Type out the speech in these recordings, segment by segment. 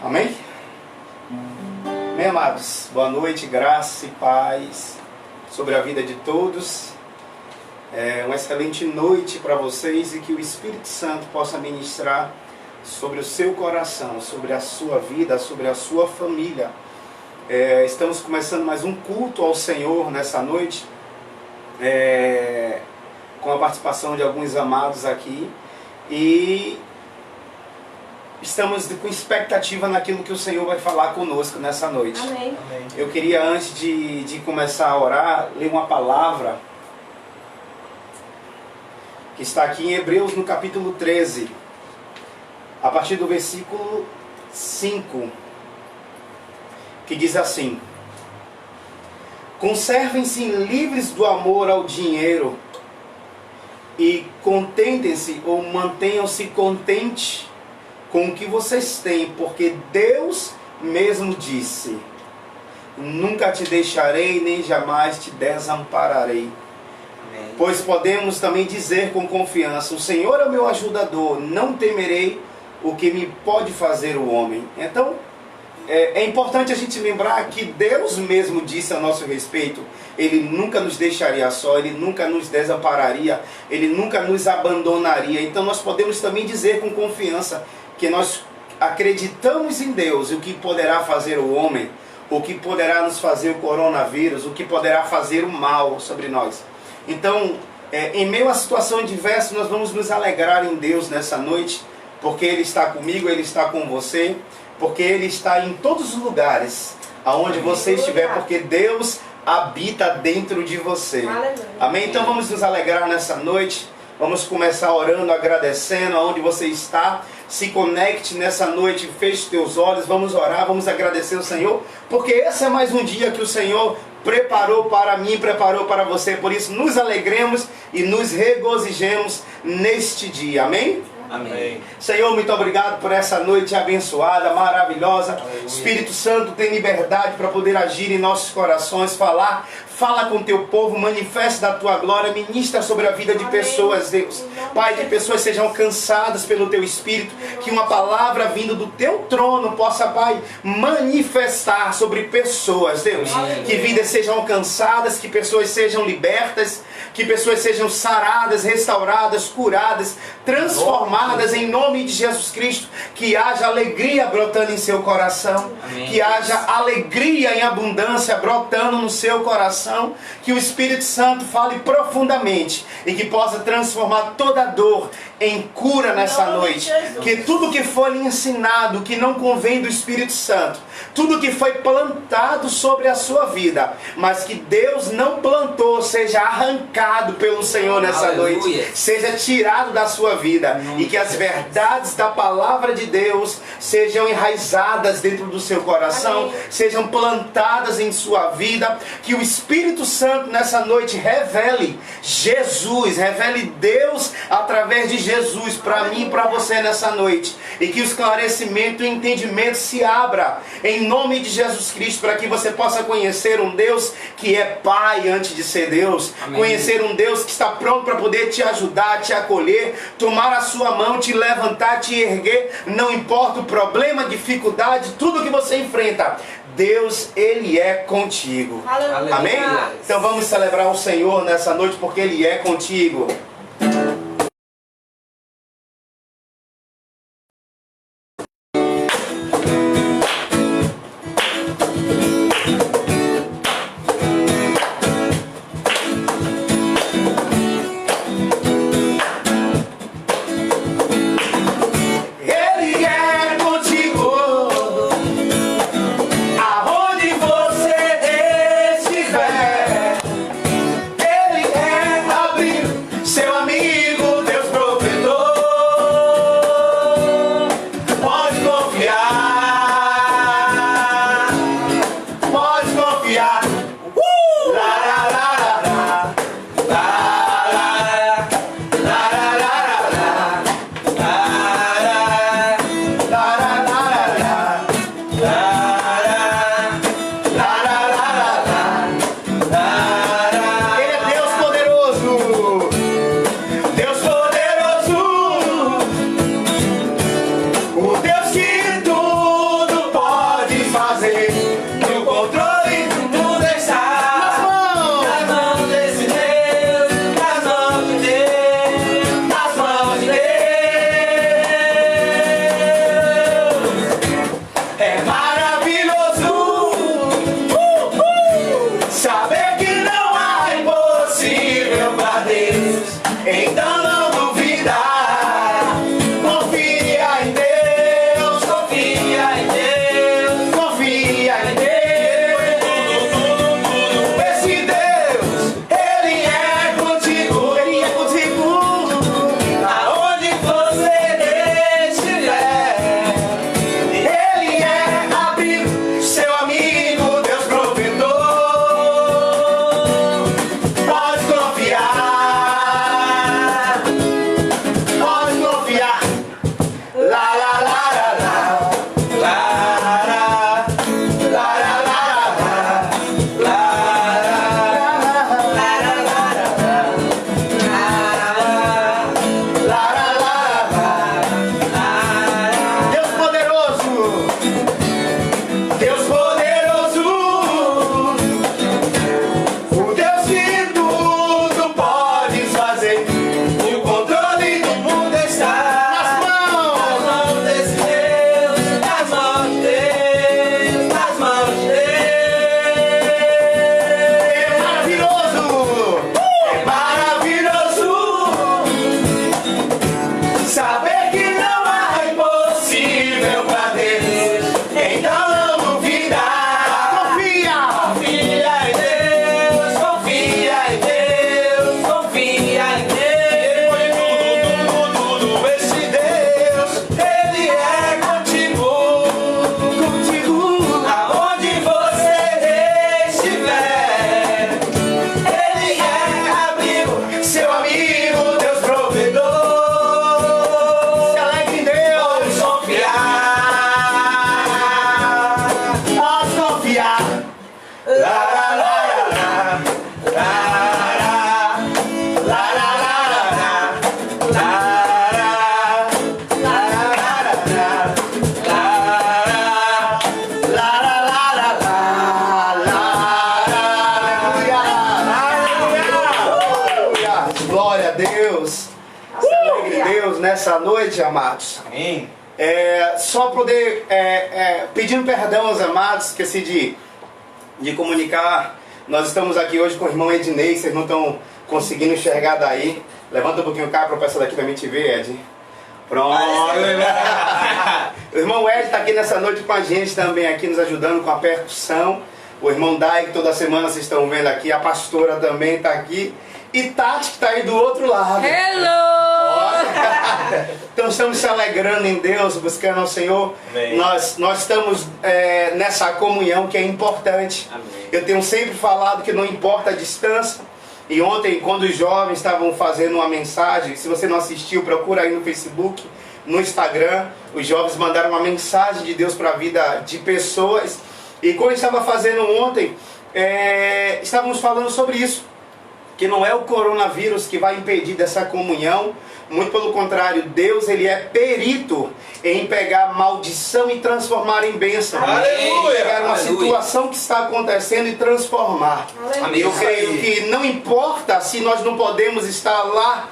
Amém? Meus amados, boa noite, graça e paz sobre a vida de todos. Uma excelente noite para vocês e que o Espírito Santo possa ministrar sobre o seu coração, sobre a sua vida, sobre a sua família. Estamos começando mais um culto ao Senhor nessa noite, com a participação de alguns amados aqui, e estamos com expectativa naquilo que o Senhor vai falar conosco nessa noite. Amém. Eu queria, antes de começar a orar, ler uma palavra que está aqui em Hebreus, no capítulo 13, a partir do versículo 5, que diz assim: conservem-se livres do amor ao dinheiro e contentem-se ou mantenham-se contentes com o que vocês têm, porque Deus mesmo disse: nunca te deixarei, nem jamais te desampararei. Amém. Pois podemos também dizer com confiança: o Senhor é o meu ajudador, não temerei o que me pode fazer o homem. Então, é importante a gente lembrar que Deus mesmo disse a nosso respeito: Ele nunca nos deixaria só, Ele nunca nos desampararia, Ele nunca nos abandonaria. Então nós podemos também dizer com confiança que nós acreditamos em Deus, e o que poderá fazer o homem, o que poderá nos fazer o coronavírus, o que poderá fazer o mal sobre nós. Então, em meio a situação diversa, nós vamos nos alegrar em Deus nessa noite, porque Ele está comigo, Ele está com você, porque Ele está em todos os lugares aonde você estiver, porque Deus habita dentro de você. Amém? Então vamos nos alegrar nessa noite. Vamos começar orando, agradecendo aonde você está. Se conecte nessa noite, feche teus olhos, vamos orar, vamos agradecer ao Senhor, porque esse é mais um dia que o Senhor preparou para mim, preparou para você. Por isso nos alegremos e nos regozijemos neste dia. Amém? Amém. Senhor, muito obrigado por essa noite abençoada, maravilhosa. Aleluia. Espírito Santo, tem liberdade para poder agir em nossos corações, fala com o teu povo, manifesta a tua glória, ministra sobre a vida de pessoas, Deus. Pai, que pessoas sejam alcançadas pelo teu Espírito, que uma palavra vindo do teu trono possa, Pai, manifestar sobre pessoas, Deus. Que vidas sejam alcançadas, que pessoas sejam libertas, que pessoas sejam saradas, restauradas, curadas, transformadas em nome de Jesus Cristo. Que haja alegria brotando em seu coração. Amém. Que haja alegria em abundância brotando no seu coração. Que o Espírito Santo fale profundamente e que possa transformar toda dor em cura nessa noite. Que tudo que foi ensinado, que não convém do Espírito Santo, tudo que foi plantado sobre a sua vida, mas que Deus não plantou, seja arrancado pelo Senhor nessa noite, seja tirado da sua vida, e que as verdades da palavra de Deus sejam enraizadas dentro do seu coração, sejam plantadas em sua vida. Que o Espírito Santo nessa noite revele Jesus, revele Deus através de Jesus para mim e para você nessa noite, e que o esclarecimento e o entendimento se abra em nome de Jesus Cristo, para que você possa conhecer um Deus que é Pai antes de ser Deus. Amém. Conhecer um Deus que está pronto para poder te ajudar, te acolher, tomar a sua mão, te levantar, te erguer, não importa o problema, dificuldade, tudo que você enfrenta, Deus, Ele é contigo. Aleluia. Amém? Então vamos celebrar o Senhor nessa noite, porque Ele é contigo. Seu em Deus nessa noite, amados. Amém. Só poder, pedindo perdão aos amados, esqueci de comunicar. Nós estamos aqui hoje com o irmão Ednei, vocês não estão conseguindo enxergar daí. Levanta um pouquinho o carro para o pessoal daqui também te ver, Ed. Pronto. O irmão Ed está aqui nessa noite com a gente também, aqui nos ajudando com a percussão. O irmão Dai, que toda semana vocês estão vendo aqui. A pastora também está aqui. E Tati, que está aí do outro lado. Hello! Então estamos se alegrando em Deus, buscando ao Senhor. Nós estamos nessa comunhão que é importante. Amém. Eu tenho sempre falado que não importa a distância. E ontem, quando os jovens estavam fazendo uma mensagem, se você não assistiu, procura aí no Facebook, no Instagram. Os jovens mandaram uma mensagem de Deus para a vida de pessoas. E quando estava fazendo ontem, estávamos falando sobre isso. Que não é o coronavírus que vai impedir dessa comunhão. Muito pelo contrário, Deus ele é perito em pegar maldição e transformar em bênção. Aleluia! Pegar uma situação que está acontecendo e transformar. Amém. Eu creio que não importa se nós não podemos estar lá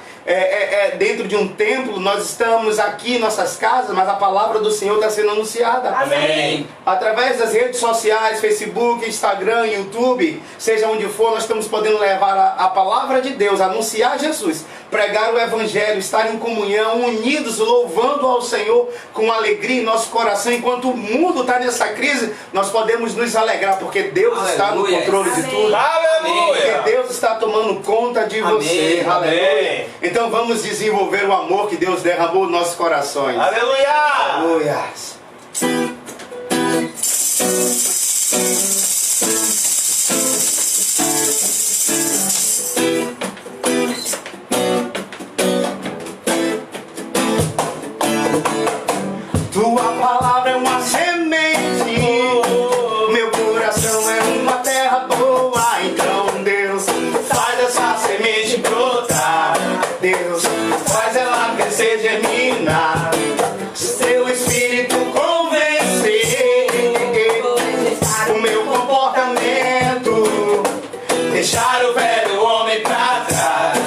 dentro de um templo, nós estamos aqui em nossas casas, mas a palavra do Senhor está sendo anunciada. Amém. Através das redes sociais, Facebook, Instagram, YouTube, seja onde for, nós estamos podendo levar a palavra de Deus, anunciar Jesus, pregar o Evangelho, estar em comunhão, unidos, louvando ao Senhor com alegria em nosso coração. Enquanto o mundo está nessa crise, nós podemos nos alegrar, porque Deus está no controle de tudo. Aleluia! Porque Deus está tomando conta de você. Aleluia! Então vamos desenvolver o amor que Deus derramou nos nossos corações. Aleluia! Aleluia! Tua palavra é uma semente, meu coração é uma terra boa. Então Deus, faz essa semente brotar. Deus, faz ela crescer, germinar. Seu espírito convencer o meu comportamento, deixar o velho homem pra trás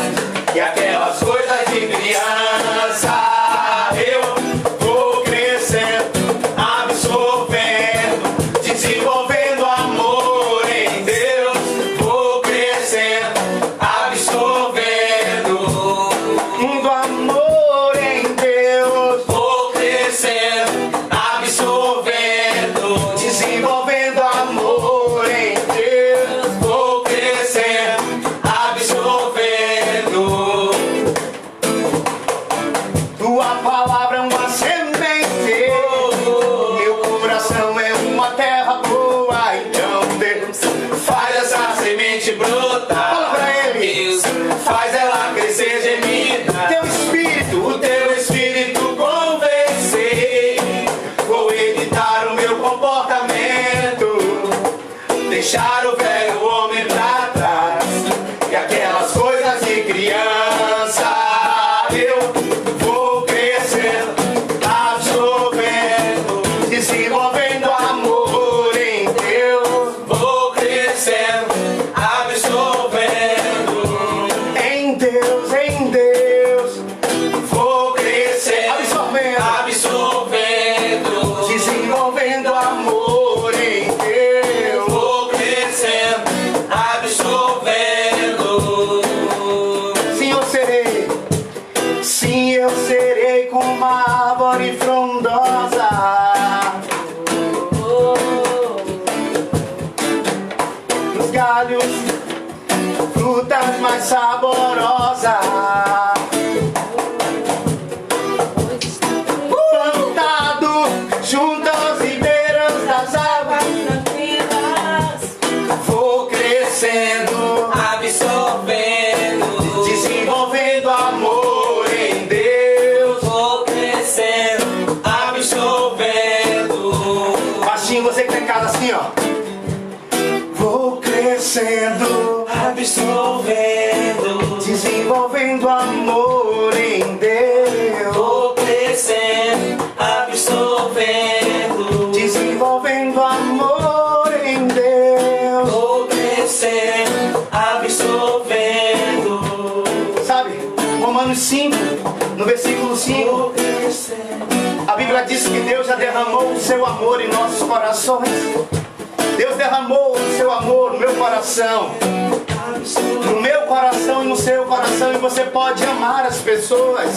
e aquelas coisas de criança. Deixar o velho homem pra trás e aquelas coisas de criança. Eu vou crescendo, absorvendo, desenvolvendo amor em Deus. Vou crescendo, absorvendo em Deus, em Deus. Vou crescendo, absorvendo, desenvolvendo amor em Deus. Sim, eu serei como uma árvore frondosa. Nos galhos, frutas mais saborosas. Plantado junto aos ribeiros das águas. Vou crescendo, absorvendo, desenvolvendo amor. Você que tá em casa assim, ó. Vou crescendo, absorvendo, desenvolvendo amor em Deus. Vou crescendo, absorvendo, desenvolvendo amor em Deus. Vou crescendo, absorvendo. Sabe, Romanos 5 No versículo 5, a Bíblia diz que Deus já derramou o seu amor em nossos corações. Deus derramou o seu amor no meu coração, no meu coração e no seu coração, e você pode amar as pessoas.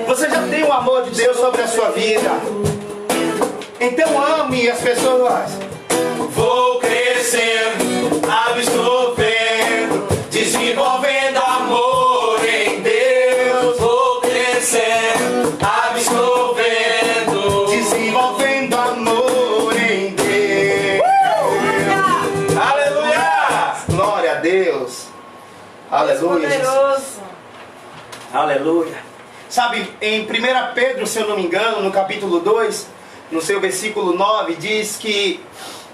Você já tem o amor de Deus sobre a sua vida, então ame as pessoas. Vou crescer, absorvendo, desenvolvendo amor em Deus. Vou crescer, absorvendo, desenvolvendo amor em Deus. Aleluia! Glória a Deus. Aleluia. Poderoso. Aleluia. Sabe, em 1 Pedro, se eu não me engano, no capítulo 2, no seu versículo 9, diz que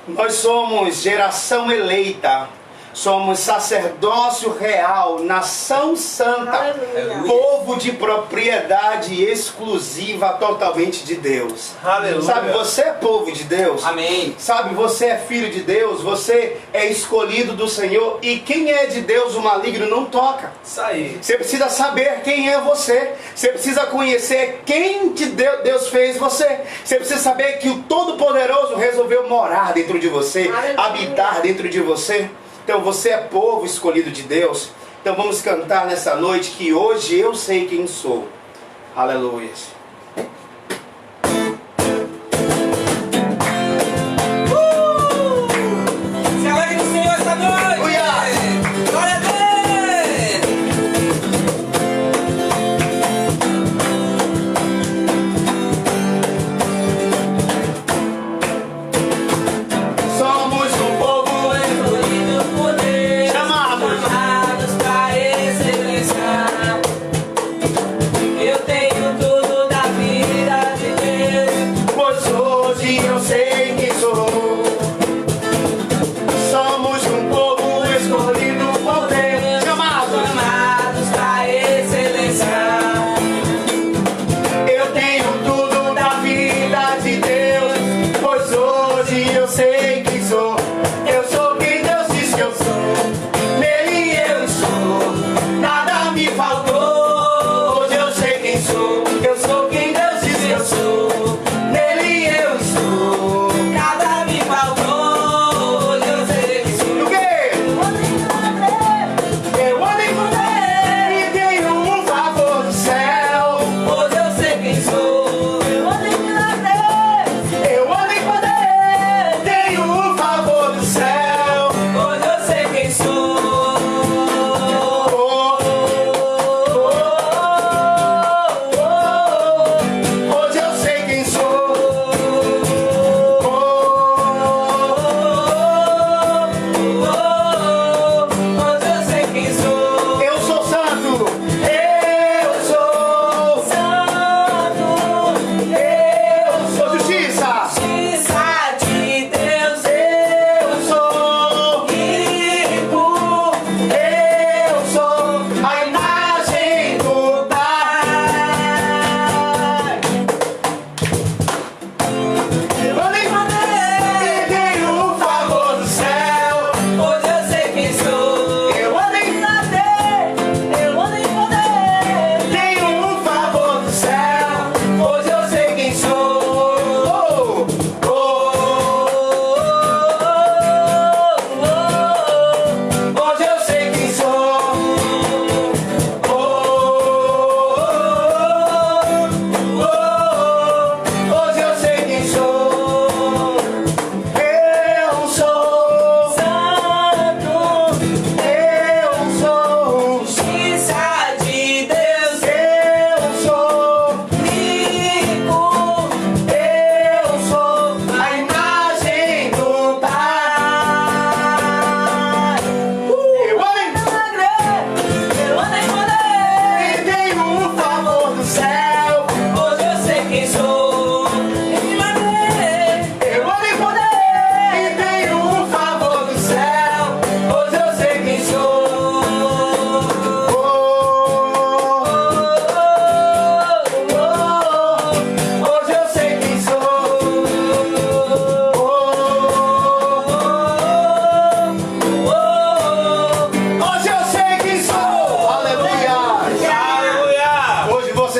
nós somos geração eleita, somos sacerdócio real, nação santa, Aleluia. povo de propriedade exclusiva totalmente de Deus. Aleluia. Sabe, você é povo de Deus. Amém. Sabe, você é filho de Deus, você é escolhido do Senhor, e quem é de Deus o maligno não toca. Isso aí. Você precisa saber quem é você. Você precisa conhecer quem de Deus fez você. Você precisa saber que o Todo-Poderoso resolveu morar dentro de você, Aleluia. habitar dentro de você. Então você é povo escolhido de Deus. Então vamos cantar nessa noite que hoje eu sei quem sou. Aleluia. Se alegre no Senhor esta noite. Aleluia. Glória a Deus. Somos um povo Escolhido por Deus, chamados. chamados pra excelência. Eu tenho tudo da vida.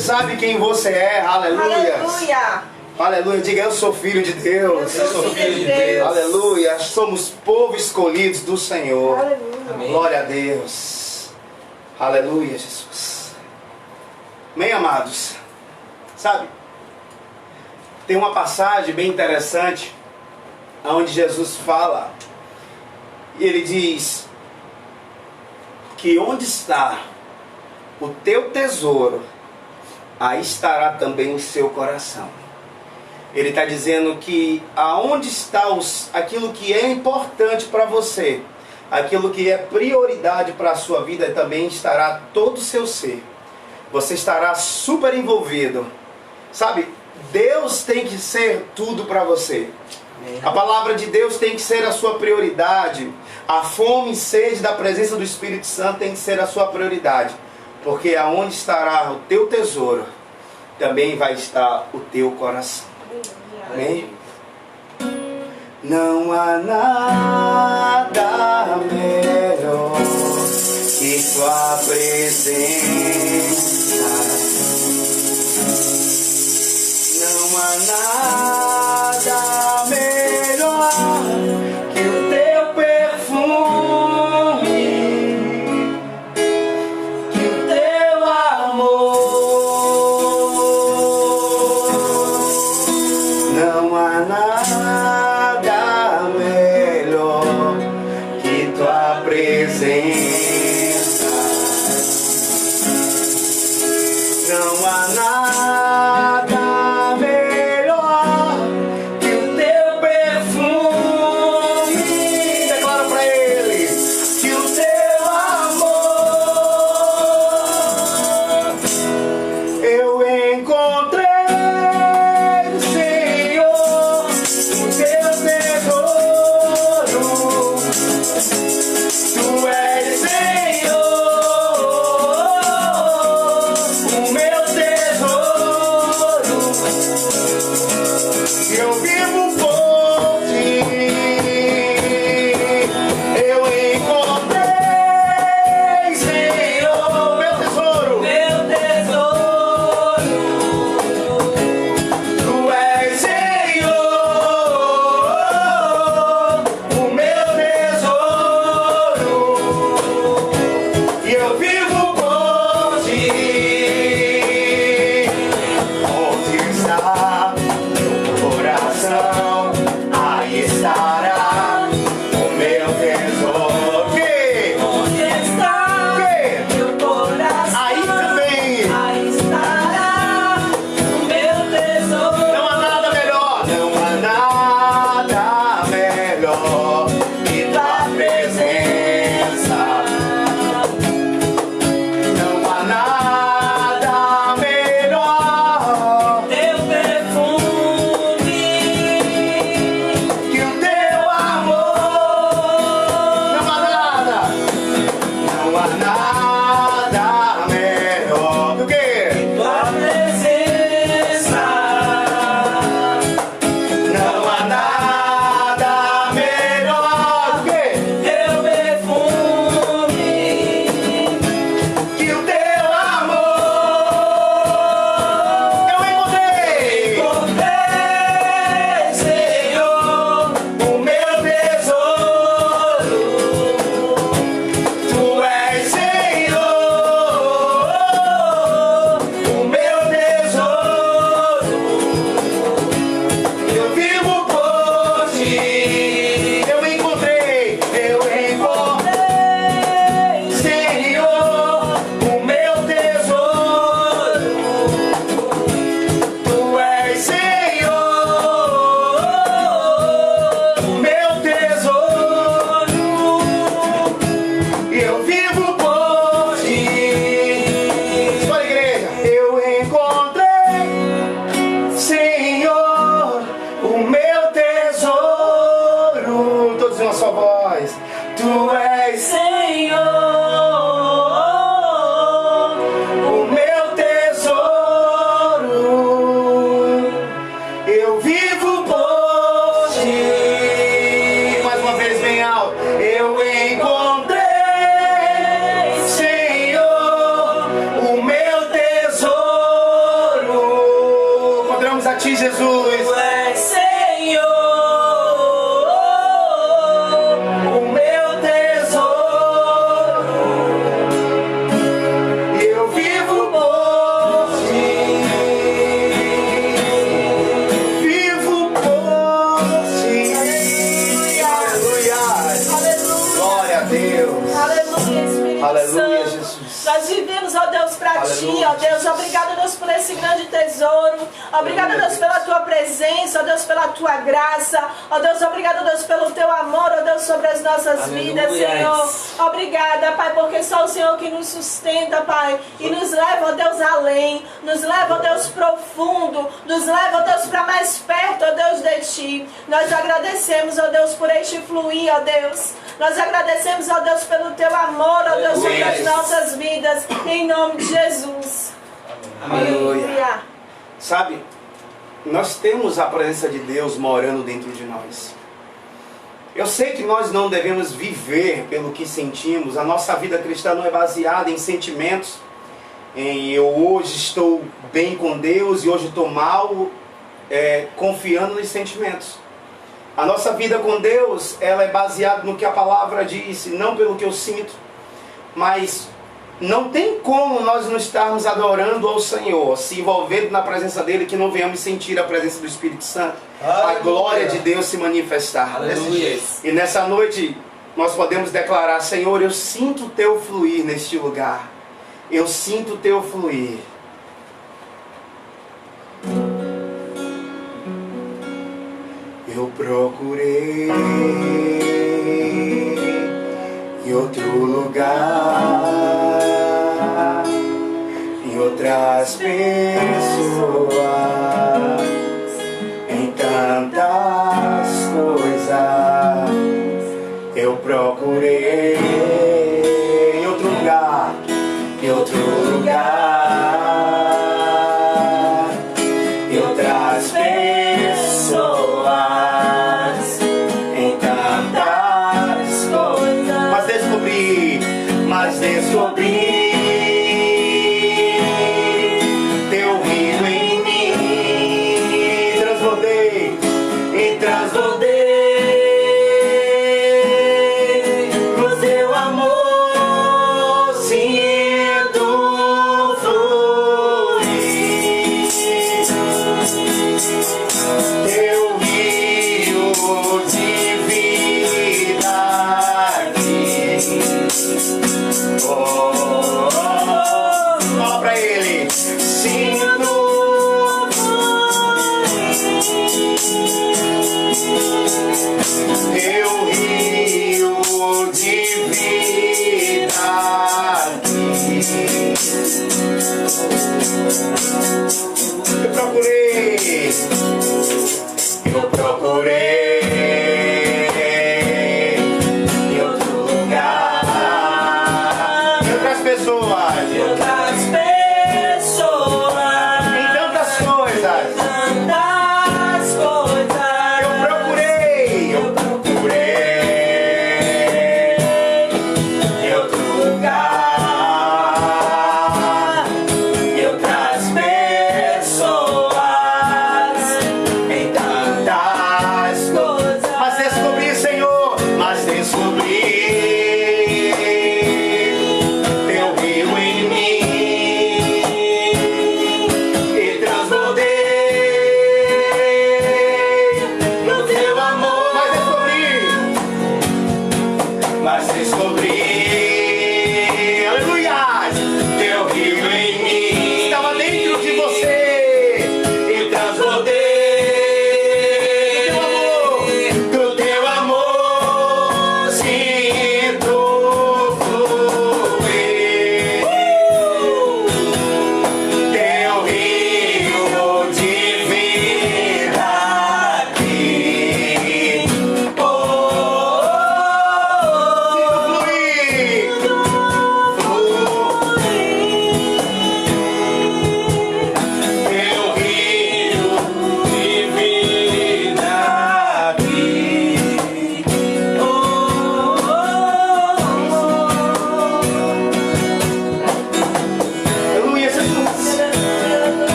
sabe quem você é. Aleluia. Aleluia. Aleluia. Diga, eu sou filho de Deus. Eu sou filho de Deus. Aleluia. Somos povo escolhidos do Senhor. Aleluia. Amém. Glória a Deus. Aleluia, Jesus. Bem, amados. Sabe? Tem uma passagem bem interessante onde Jesus fala, e ele diz que onde está o teu tesouro, aí estará também o seu coração. Ele está dizendo que aonde está aquilo que é importante para você, aquilo que é prioridade para a sua vida, também estará todo o seu ser. Você estará super envolvido. Sabe, Deus tem que ser tudo para você. A palavra de Deus tem que ser a sua prioridade. A fome e sede da presença do Espírito Santo tem que ser a sua prioridade. Porque aonde estará o teu tesouro, também vai estar o teu coração. Amém? Não há nada melhor que tua presença. Não há nada melhor que o teu perfume, que o teu amor. Não há nada melhor que tua presença. Não há nada melhor que o teu perfume. Declara pra ele que o teu amor. Eu encontrei no Senhor o teu tesouro. Tu és Senhor, o meu tesouro. Jesus. Tu és Senhor, o meu tesouro. Eu vivo por ti. Vivo por ti. Aleluia. Aleluia. Glória a Deus. Aleluia, Espírito Aleluia, Santo. Jesus. Nós vivemos, ó Deus, para Ti, Aleluia. ó Deus. Obrigado, Deus, por esse grande tesouro. Obrigado, Aleluia, Deus, pela Tua presença, ó Deus, pela Tua graça. Ó Deus, obrigado, Deus, pelo Teu amor, ó Deus, sobre as nossas Aleluia. vidas, Senhor. Obrigada, Pai, porque só o Senhor que nos sustenta, Pai, e nos leva, ó Deus, além. Nos leva, ó Deus, profundo. Nos leva, ó Deus, para mais perto, ó Deus, de Ti. Nós agradecemos, ó Deus, por este fluir, ó Deus. Nós agradecemos, ó Deus, pelo Teu amor, ó Deus, sobre as nossas vidas. Em nome de Jesus. Aleluia. Sabe, nós temos a presença de Deus morando dentro de nós. Eu sei que nós não devemos viver pelo que sentimos. A nossa vida cristã não é baseada em sentimentos. Em eu hoje estou bem com Deus e hoje estou mal, confiando nos sentimentos. A nossa vida com Deus, ela é baseada no que a palavra diz, não pelo que eu sinto. Mas não tem como nós não estarmos adorando ao Senhor, se envolvendo na presença dEle, que não venhamos sentir a presença do Espírito Santo. Aleluia. A glória de Deus se manifestar. Aleluia. E nessa noite nós podemos declarar: Senhor, eu sinto o Teu fluir neste lugar. Eu sinto o Teu fluir. Eu procurei em outro lugar, em outras pessoas, em tantas coisas. Eu procurei em outro lugar, em outro lugar, em outras pessoas, em tantas coisas. Mas descobri Teu reino em mim. Transbordei e transbordei no Teu amor. Sinto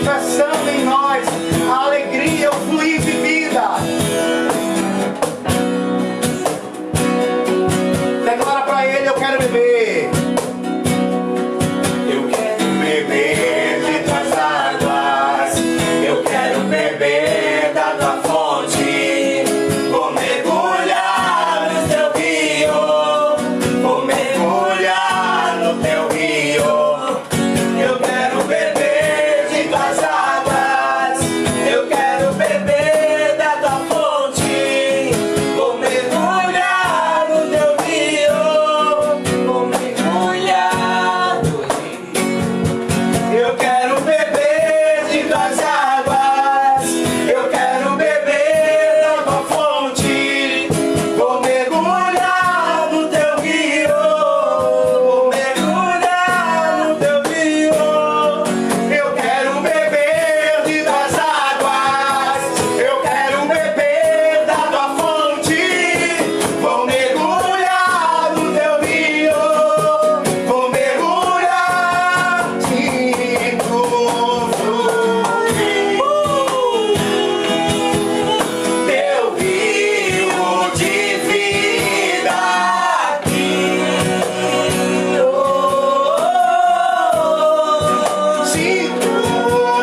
manifestando em nós a alegria, o fluir de vida. Declara para Ele: eu quero beber. Eu quero beber de tuas águas. Eu quero beber da tua fonte. Vou mergulhar no teu rio. Vou mergulhar no teu rio. Eu quero beber de tuas águas. Eu quero beber da tua fonte. Vou mergulhar no teu rio. Vou mergulhar no rio. Eu quero beber de tuas águas. Eu quero beber da tua fonte. Vou mergulhar no teu rio. Vou mergulhar no teu rio. Eu quero beber de tuas águas. Eu quero beber da tua fonte. Vou mergulhar no teu rio. Vou mergulhar. Sinto fluir teu rio de vida aqui. Sinto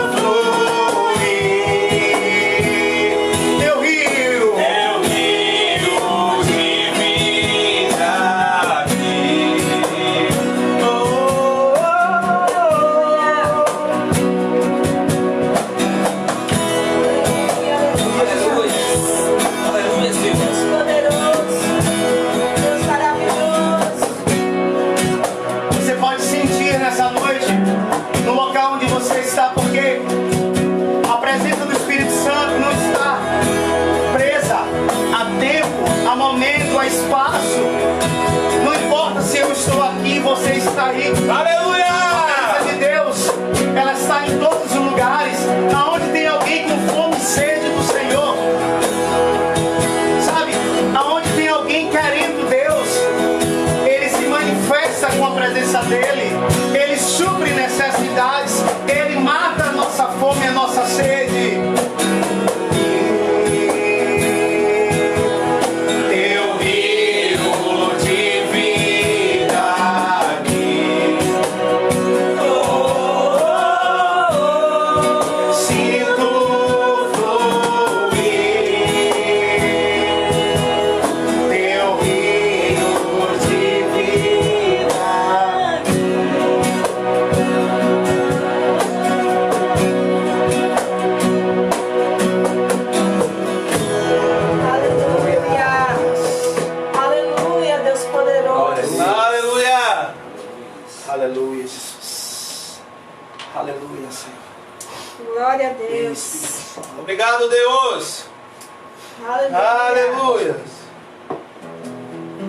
fluir teu rio de vida aqui. Aleluia. Aleluia, Senhor. Deus poderoso, Deus maravilhoso. Você pode sentir nessa noite, no local onde você está, porque a presença do Espírito Santo não está presa a tempo, a momento, a espaço. Não importa se eu estou aqui, você está aí. Aleluia. A presença de Deus, ela está em todos os lugares, aonde tem alguém com fome e sede do Senhor. Sabe, aonde tem alguém querendo Deus, Ele se manifesta com a presença dEle. Ele supre necessidades. Ele mata a nossa fome e a nossa sede. Teu rio de vida aqui. Sinto fluir teu rio de vida aqui. Aleluia. Aleluia, Deus poderoso. Aleluia. Aleluia, Jesus. Aleluia, Senhor. Glória a Deus. Obrigado, Deus. Aleluia. Aleluia.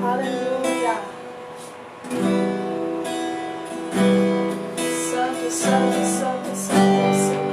Aleluia. Santo, santo, santo, santo, santo.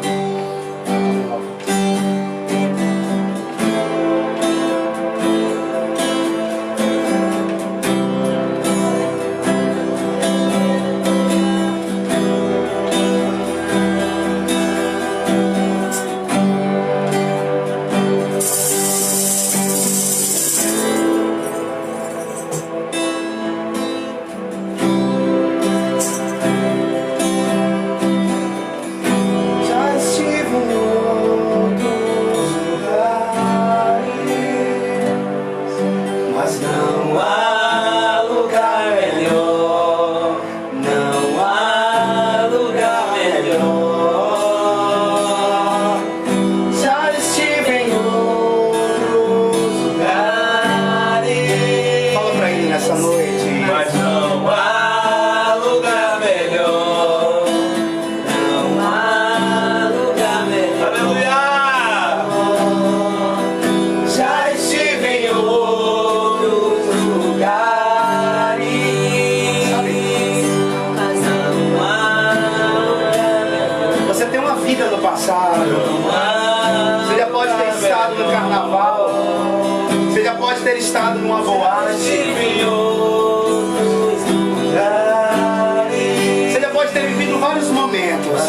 Já estive em outros lugares, mas não há lugar melhor. Não há lugar melhor. Já estive em outros lugares. Fala pra ele nessa noite. Mas não há lugar melhor. Não há lugar melhor. Aleluia. Já estive em outros lugares. Mas não há lugar melhor. Você tem uma vida no passado. Você já pode ter estado no carnaval. Você já pode ter estado numa boate. Você já pode ter vivido vários momentos.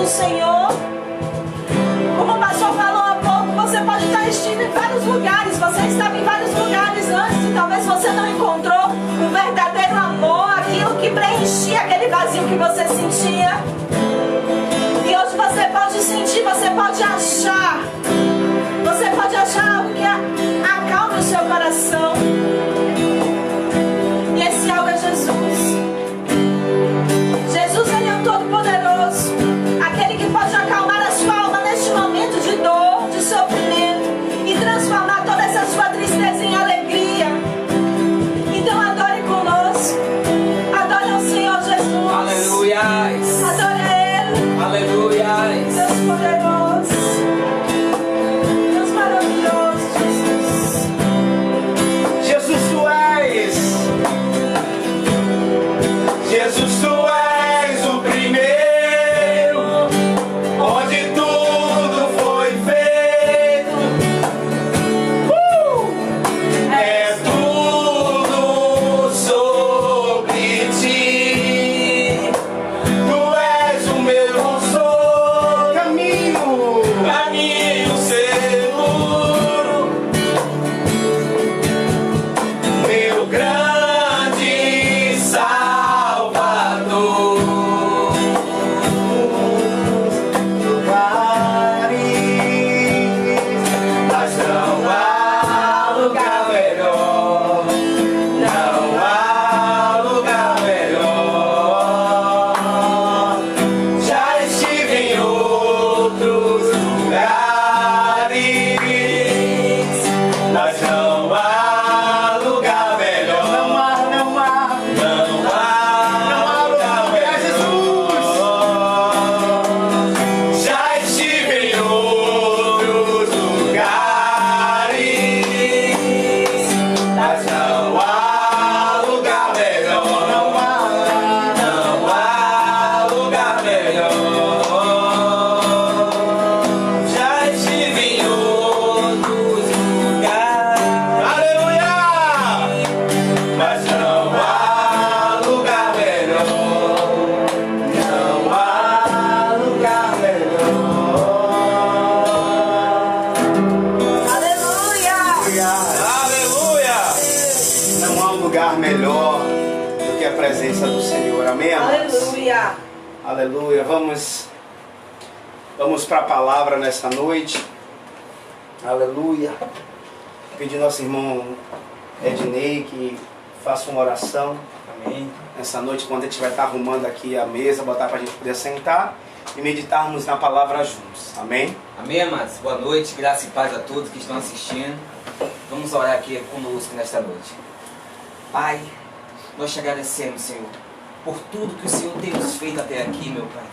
Senhor. Como o pastor falou há pouco, você pode estar estive em vários lugares, você estava em vários lugares antes e talvez você não encontrou o verdadeiro amor, aquilo que preenchia aquele vazio que você sentia. E hoje você pode sentir, você pode achar algo que acalme o seu coração. E esse algo é Jesus. Jesus, Ele é o Todo-Poderoso, aquele que pode acalmar a sua alma neste momento de dor, de sofrimento e transformar toda essa sua tristeza em alegria. Então adore conosco, adore ao Senhor Jesus. Aleluia. Adore a Ele. Aleluia. Deus poderoso, Deus maravilhoso, Jesus. Jesus, tu és. Jesus, tu és o primeiro, onde tudo foi feito. É tudo sobre ti. Tu és o meu consolo, caminho seguro, meu grande Salvador. Mas não há lugar melhor, não há lugar melhor. Já estive em outros lugares, mas não há lugar melhor. Não há lugar melhor. Jesus, já estive em outros lugares, mas não há lugar melhor. Não há lugar melhor. Já estive em outros lugares. Aleluia! Mas não há lugar melhor. Não há lugar melhor. Aleluia. Aleluia. Não há um lugar melhor do que a presença do Senhor. Amém, amados? Aleluia. Aleluia. Vamos para a palavra nesta noite. Aleluia. Pedir nosso irmão Ednei que faça uma oração. Amém. Nessa noite, quando a gente vai estar arrumando aqui a mesa, botar para a gente poder sentar e meditarmos na palavra juntos. Amém? Amém, amados? Boa noite, graça e paz a todos que estão assistindo. Vamos orar aqui conosco nesta noite. Pai, nós te agradecemos, Senhor, por tudo que o Senhor tem nos feito até aqui, meu Pai.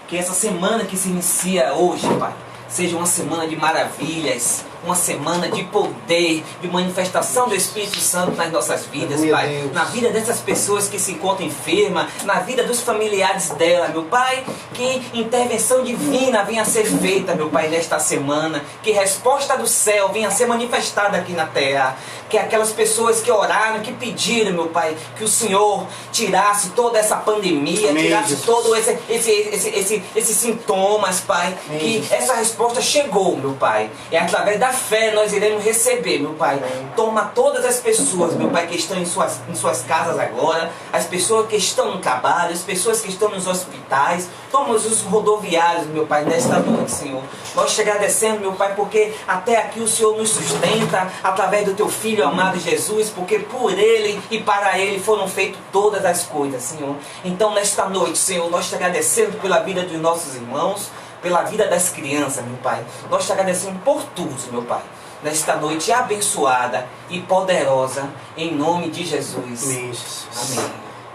Que essa semana que se inicia hoje, Pai, seja uma semana de maravilhas, uma semana de poder, de manifestação do Espírito Santo nas nossas vidas, Aleluia, Pai. Deus. Na vida dessas pessoas que se encontram enfermas, na vida dos familiares dela, meu Pai. Que intervenção divina venha a ser feita, meu Pai, nesta semana. Que resposta do céu venha a ser manifestada aqui na terra. Que aquelas pessoas que oraram, que pediram, meu Pai, que o Senhor tirasse toda essa pandemia, Amém, tirasse Jesus. todo esses sintomas, Pai. Amém, Que Jesus. essa resposta chegou, meu Pai. É através da fé nós iremos receber, meu Pai. Toma todas as pessoas, meu Pai, que estão em suas casas agora, as pessoas que estão no trabalho, as pessoas que estão nos hospitais, toma os rodoviários, meu Pai, nesta noite, Senhor. Nós te agradecemos, meu Pai, porque até aqui o Senhor nos sustenta através do Teu Filho amado Jesus, porque por Ele e para Ele foram feitas todas as coisas, Senhor. Então, nesta noite, Senhor, nós te agradecemos pela vida dos nossos irmãos, pela vida das crianças, meu Pai. Nós te agradecemos por tudo, meu Pai. Nesta noite abençoada e poderosa, em nome de Jesus. Amém, Jesus. Amém.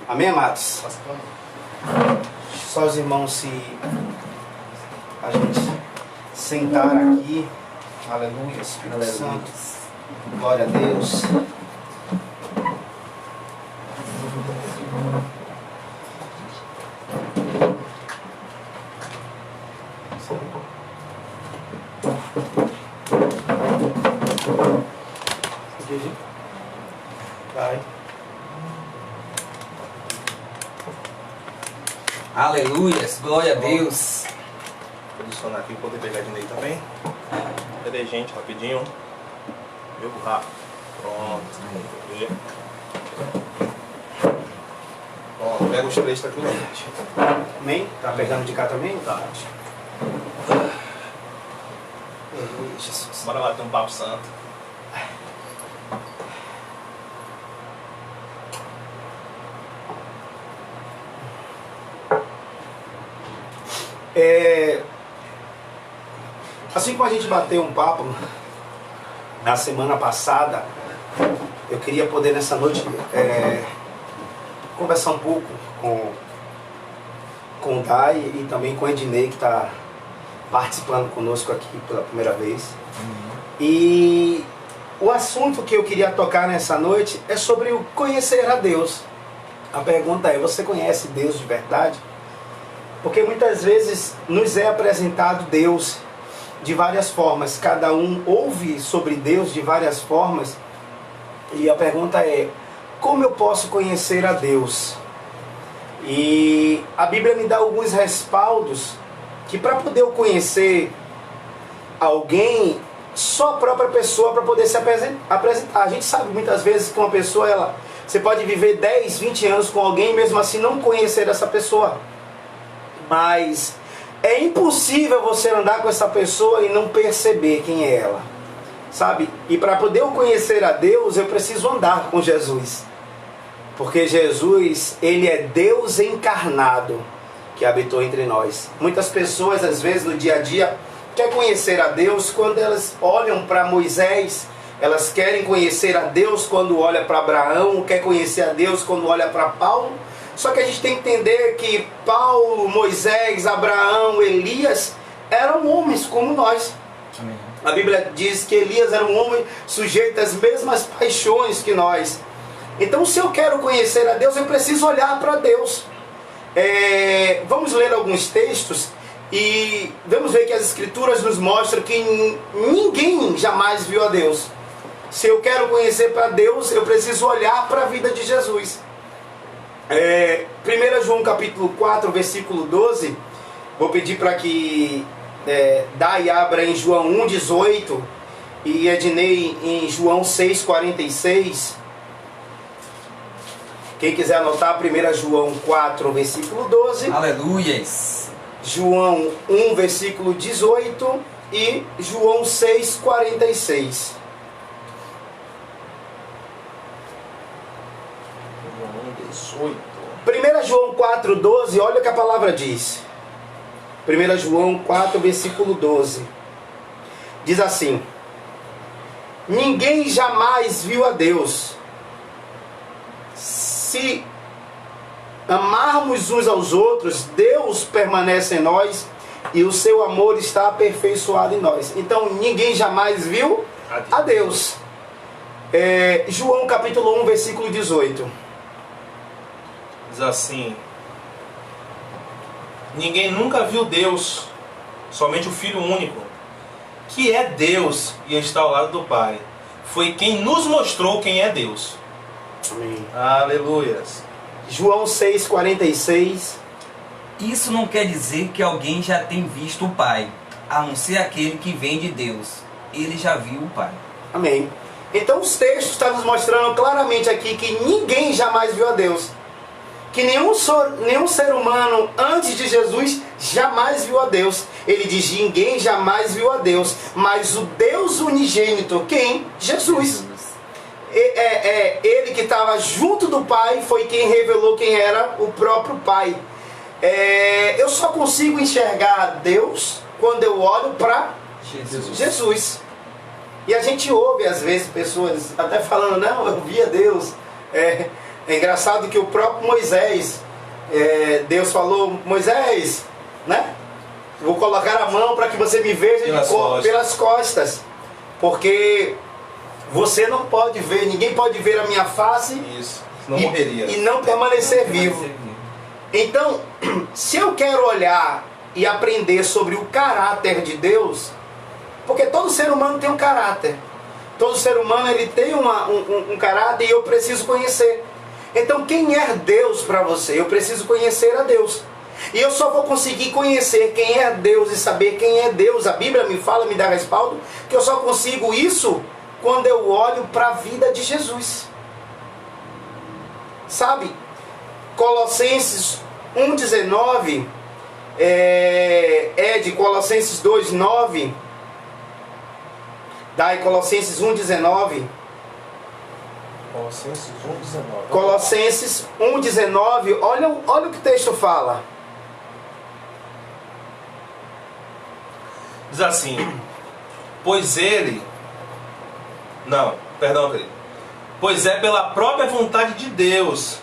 Amém, amados? Só os irmãos se... a gente sentar aqui. Aleluia, Espírito Santo. Glória a Deus. Vai. Aleluias, glória a Deus. Posicionar aqui para poder pegar de nele também. Cadê, gente? Rapidinho. Jogo rápido. Pronto. Vamos ver. Pronto, pega os três tranquilamente. Amém? Tá pegando de cá também? Tá. Jesus. Bora lá ter um papo santo. Assim como a gente bateu um papo na semana passada, eu queria poder nessa noite conversar um pouco com o Dai e também com o Ednei, que está participando conosco aqui pela primeira vez. E o assunto que eu queria tocar nessa noite é sobre o conhecer a Deus. A pergunta é: você conhece Deus de verdade? Porque muitas vezes nos é apresentado Deus de várias formas, cada um ouve sobre Deus de várias formas, e a pergunta é: como eu posso conhecer a Deus? E a Bíblia me dá alguns respaldos que, para poder eu conhecer alguém, só a própria pessoa para poder se apresentar. A gente sabe muitas vezes que uma pessoa, você pode viver 10, 20 anos com alguém e mesmo assim não conhecer essa pessoa. Mas é impossível você andar com essa pessoa e não perceber quem é ela, sabe? E para poder eu conhecer a Deus, eu preciso andar com Jesus. Porque Jesus, Ele é Deus encarnado que habitou entre nós. Muitas pessoas, às vezes, no dia a dia, querem conhecer a Deus quando elas olham para Moisés, elas querem conhecer a Deus quando olham para Abraão, querem conhecer a Deus quando olham para Paulo. Só que a gente tem que entender que Paulo, Moisés, Abraão, Elias eram homens como nós. Amém. A Bíblia diz que Elias era um homem sujeito às mesmas paixões que nós. Então, se eu quero conhecer a Deus, eu preciso olhar para Deus. Vamos ler alguns textos e vamos ver que as Escrituras nos mostram que ninguém jamais viu a Deus. Se eu quero conhecer para Deus, eu preciso olhar para a vida de Jesus. 1 João capítulo 4, versículo 12, vou pedir para que Dai abra em João 1,18 e Ednei em João 6,46. Quem quiser anotar, 1 João 4, versículo 12. Aleluias. João 1, versículo 18 e João 6,46. João 18. 1 João 4, 12, olha o que a palavra diz. 1 João 4, versículo 12. Diz assim: ninguém jamais viu a Deus. Se amarmos uns aos outros, Deus permanece em nós e o seu amor está aperfeiçoado em nós. Então ninguém jamais viu a Deus. João capítulo 1, versículo 18. Diz assim: ninguém nunca viu Deus, somente o Filho único, que é Deus e está ao lado do Pai. Foi quem nos mostrou quem é Deus. Amém. Aleluias. João 6,46. Isso não quer dizer que alguém já tem visto o Pai, a não ser aquele que vem de Deus. Ele já viu o Pai. Amém. Então os textos estão nos mostrando claramente aqui que ninguém jamais viu a Deus. Que nenhum ser humano antes de Jesus jamais viu a Deus. Ele diz: ninguém jamais viu a Deus. Mas o Deus unigênito, quem? Jesus. Ele que estava junto do Pai foi quem revelou quem era o próprio Pai. Eu só consigo enxergar Deus quando eu olho para Jesus. E a gente ouve às vezes pessoas até falando: não, eu via Deus. É engraçado que o próprio Moisés, Deus falou: Moisés, né? Vou colocar a mão para que você me veja pelas costas. Porque você não pode ver, ninguém pode ver a minha face. Isso, não morreria. E não permanecer vivo. Então, se eu quero olhar e aprender sobre o caráter de Deus, porque todo ser humano tem um caráter. Todo ser humano ele tem um caráter e eu preciso conhecer. Então, quem é Deus para você? Eu preciso conhecer a Deus. E eu só vou conseguir conhecer quem é Deus e saber quem é Deus. A Bíblia me fala, me dá respaldo, que eu só consigo isso quando eu olho para a vida de Jesus. Sabe? Colossenses 1,19 é de Colossenses 2,9. Daí Colossenses 1,19. Colossenses 1,19. Colossenses 1,19. Olha o que o texto fala. Diz assim: pois ele... Não, perdão, querido. Pois é pela própria vontade de Deus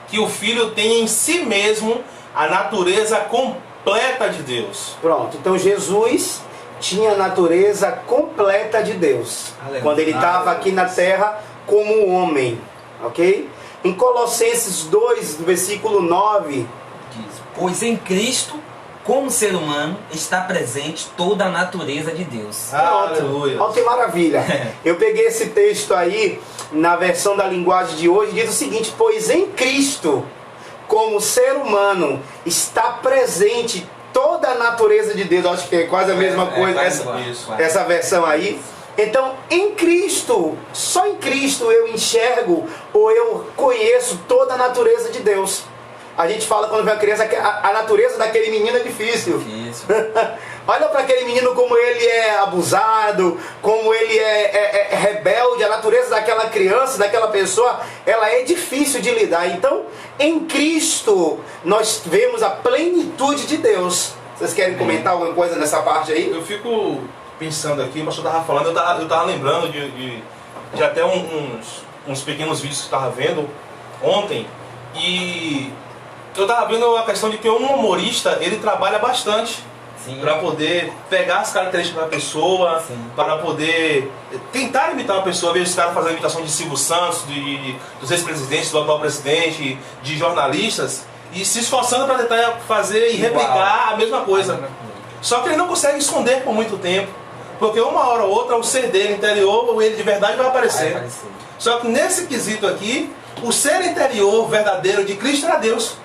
que o Filho tem em si mesmo a natureza completa de Deus. Pronto, então Jesus tinha a natureza completa de Deus. Aleluia. Quando ele estava aqui na terra como homem. Ok? Em Colossenses 2, versículo 9... Diz, pois em Cristo, como ser humano, está presente toda a natureza de Deus. Aleluia. Olha que maravilha. Eu peguei esse texto aí, na versão da linguagem de hoje, diz o seguinte: pois em Cristo, como ser humano, está presente toda a natureza de Deus. Acho que é quase a mesma coisa essa versão aí. Então, em Cristo, só em Cristo eu enxergo ou eu conheço toda a natureza de Deus. A gente fala quando vem a criança que a natureza daquele menino é difícil. Olha para aquele menino como ele é abusado, como ele é rebelde. A natureza daquela criança, daquela pessoa, ela é difícil de lidar. Então, em Cristo, nós vemos a plenitude de Deus. Vocês querem comentar alguma coisa nessa parte aí? Eu fico pensando aqui, o pastor estava falando, eu estava lembrando de até uns pequenos vídeos que eu estava vendo ontem. E eu estava vendo a questão de que um humorista, ele trabalha bastante para poder pegar as características da pessoa, para poder tentar imitar uma pessoa. Vejo os caras fazendo imitação de Silvio Santos, dos ex-presidentes, do atual presidente, de jornalistas, e se esforçando para tentar fazer e replicar a mesma coisa. Só que ele não consegue esconder por muito tempo, porque uma hora ou outra o ser dele interior, ou ele de verdade vai aparecer. Só que nesse quesito aqui, o ser interior verdadeiro de Cristo era Deus.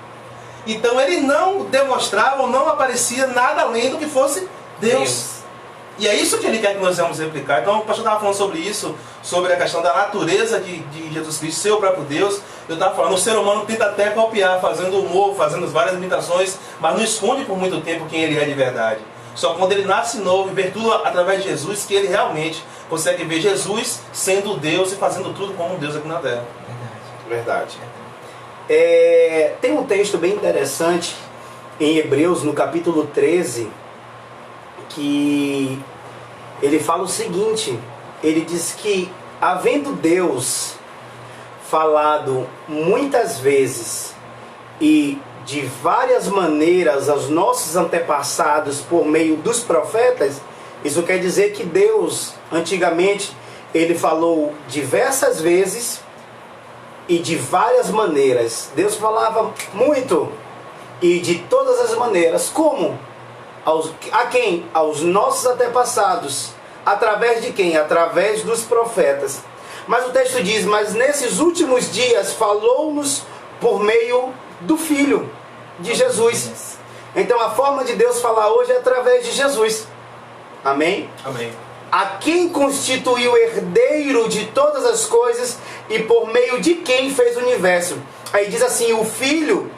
Então ele não demonstrava ou não aparecia nada além do que fosse Deus. E é isso que ele quer que nós vamos replicar. Então o pastor estava falando sobre isso, sobre a questão da natureza de Jesus Cristo, ser o próprio Deus. Eu estava falando, o ser humano tenta até copiar, fazendo humor, fazendo várias imitações, mas não esconde por muito tempo quem ele é de verdade. Só quando ele nasce novo e vê tudo através de Jesus, que ele realmente consegue ver Jesus sendo Deus e fazendo tudo como Deus aqui na terra. Verdade. Tem um texto bem interessante em Hebreus, no capítulo 13, que ele fala o seguinte: ele diz que, havendo Deus falado muitas vezes e de várias maneiras aos nossos antepassados por meio dos profetas, isso quer dizer que Deus, antigamente, ele falou diversas vezes e de várias maneiras. Deus falava muito e de todas as maneiras. Como? A quem? Aos nossos antepassados. Através de quem? Através dos profetas. Mas o texto diz: mas nesses últimos dias falou-nos por meio do Filho, de Jesus. Então a forma de Deus falar hoje é através de Jesus. Amém? Amém. A quem constituiu herdeiro de todas as coisas e por meio de quem fez o universo. Aí diz assim: o Filho,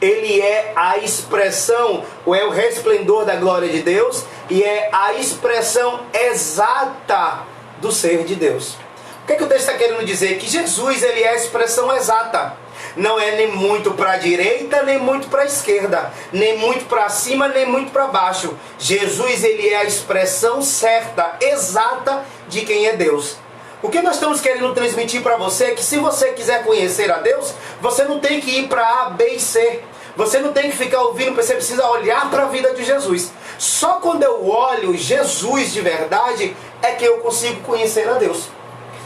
ele é a expressão, ou é o resplendor da glória de Deus, e é a expressão exata do ser de Deus. O que é que o texto está querendo dizer? Que Jesus, ele é a expressão exata. Não é nem muito para a direita, nem muito para a esquerda, nem muito para cima, nem muito para baixo. Jesus, ele é a expressão certa, exata de quem é Deus. O que nós estamos querendo transmitir para você é que, se você quiser conhecer a Deus, você não tem que ir para A, B e C. Você não tem que ficar ouvindo, você precisa olhar para a vida de Jesus. Só quando eu olho Jesus de verdade é que eu consigo conhecer a Deus.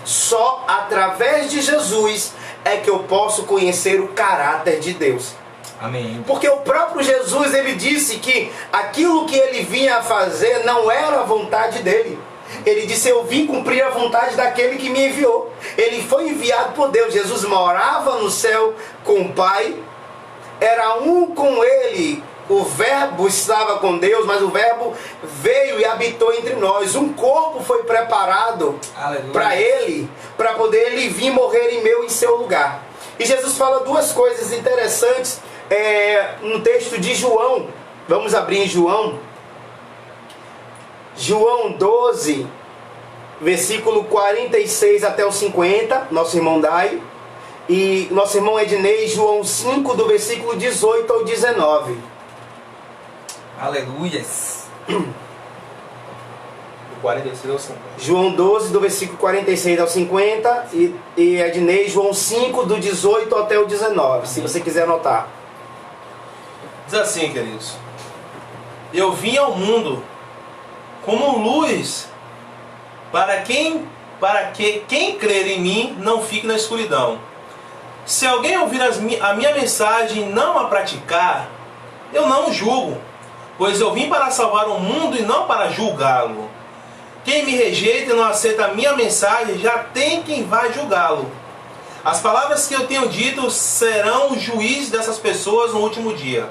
Só através de Jesus é que eu posso conhecer o caráter de Deus. Amém. Porque o próprio Jesus, ele disse que aquilo que ele vinha a fazer não era a vontade dele. Ele disse: eu vim cumprir a vontade daquele que me enviou. Ele foi enviado por Deus. Jesus morava no céu com o Pai, era um com ele o verbo estava com Deus, mas o verbo veio e habitou entre nós. Um corpo foi preparado para ele, para poder ele vir morrer em meu e em seu lugar. E Jesus fala duas coisas interessantes no texto de João. Vamos abrir em João. João 12, versículo 46 até o 50, nosso irmão Dai. E nosso irmão Ednei, João 5, do versículo 18 ao 19. Aleluias. Do 46 ao 50. João 12, do versículo 46 ao 50. E Ednei, João 5, do 18 até o 19, se você quiser anotar. Diz assim, queridos: eu vim ao mundo como luz, para que quem crer em mim não fique na escuridão. Se alguém ouvir a minha mensagem e não a praticar, eu não o julgo, pois eu vim para salvar o mundo e não para julgá-lo. Quem me rejeita e não aceita a minha mensagem, já tem quem vai julgá-lo. As palavras que eu tenho dito serão o juiz dessas pessoas no último dia.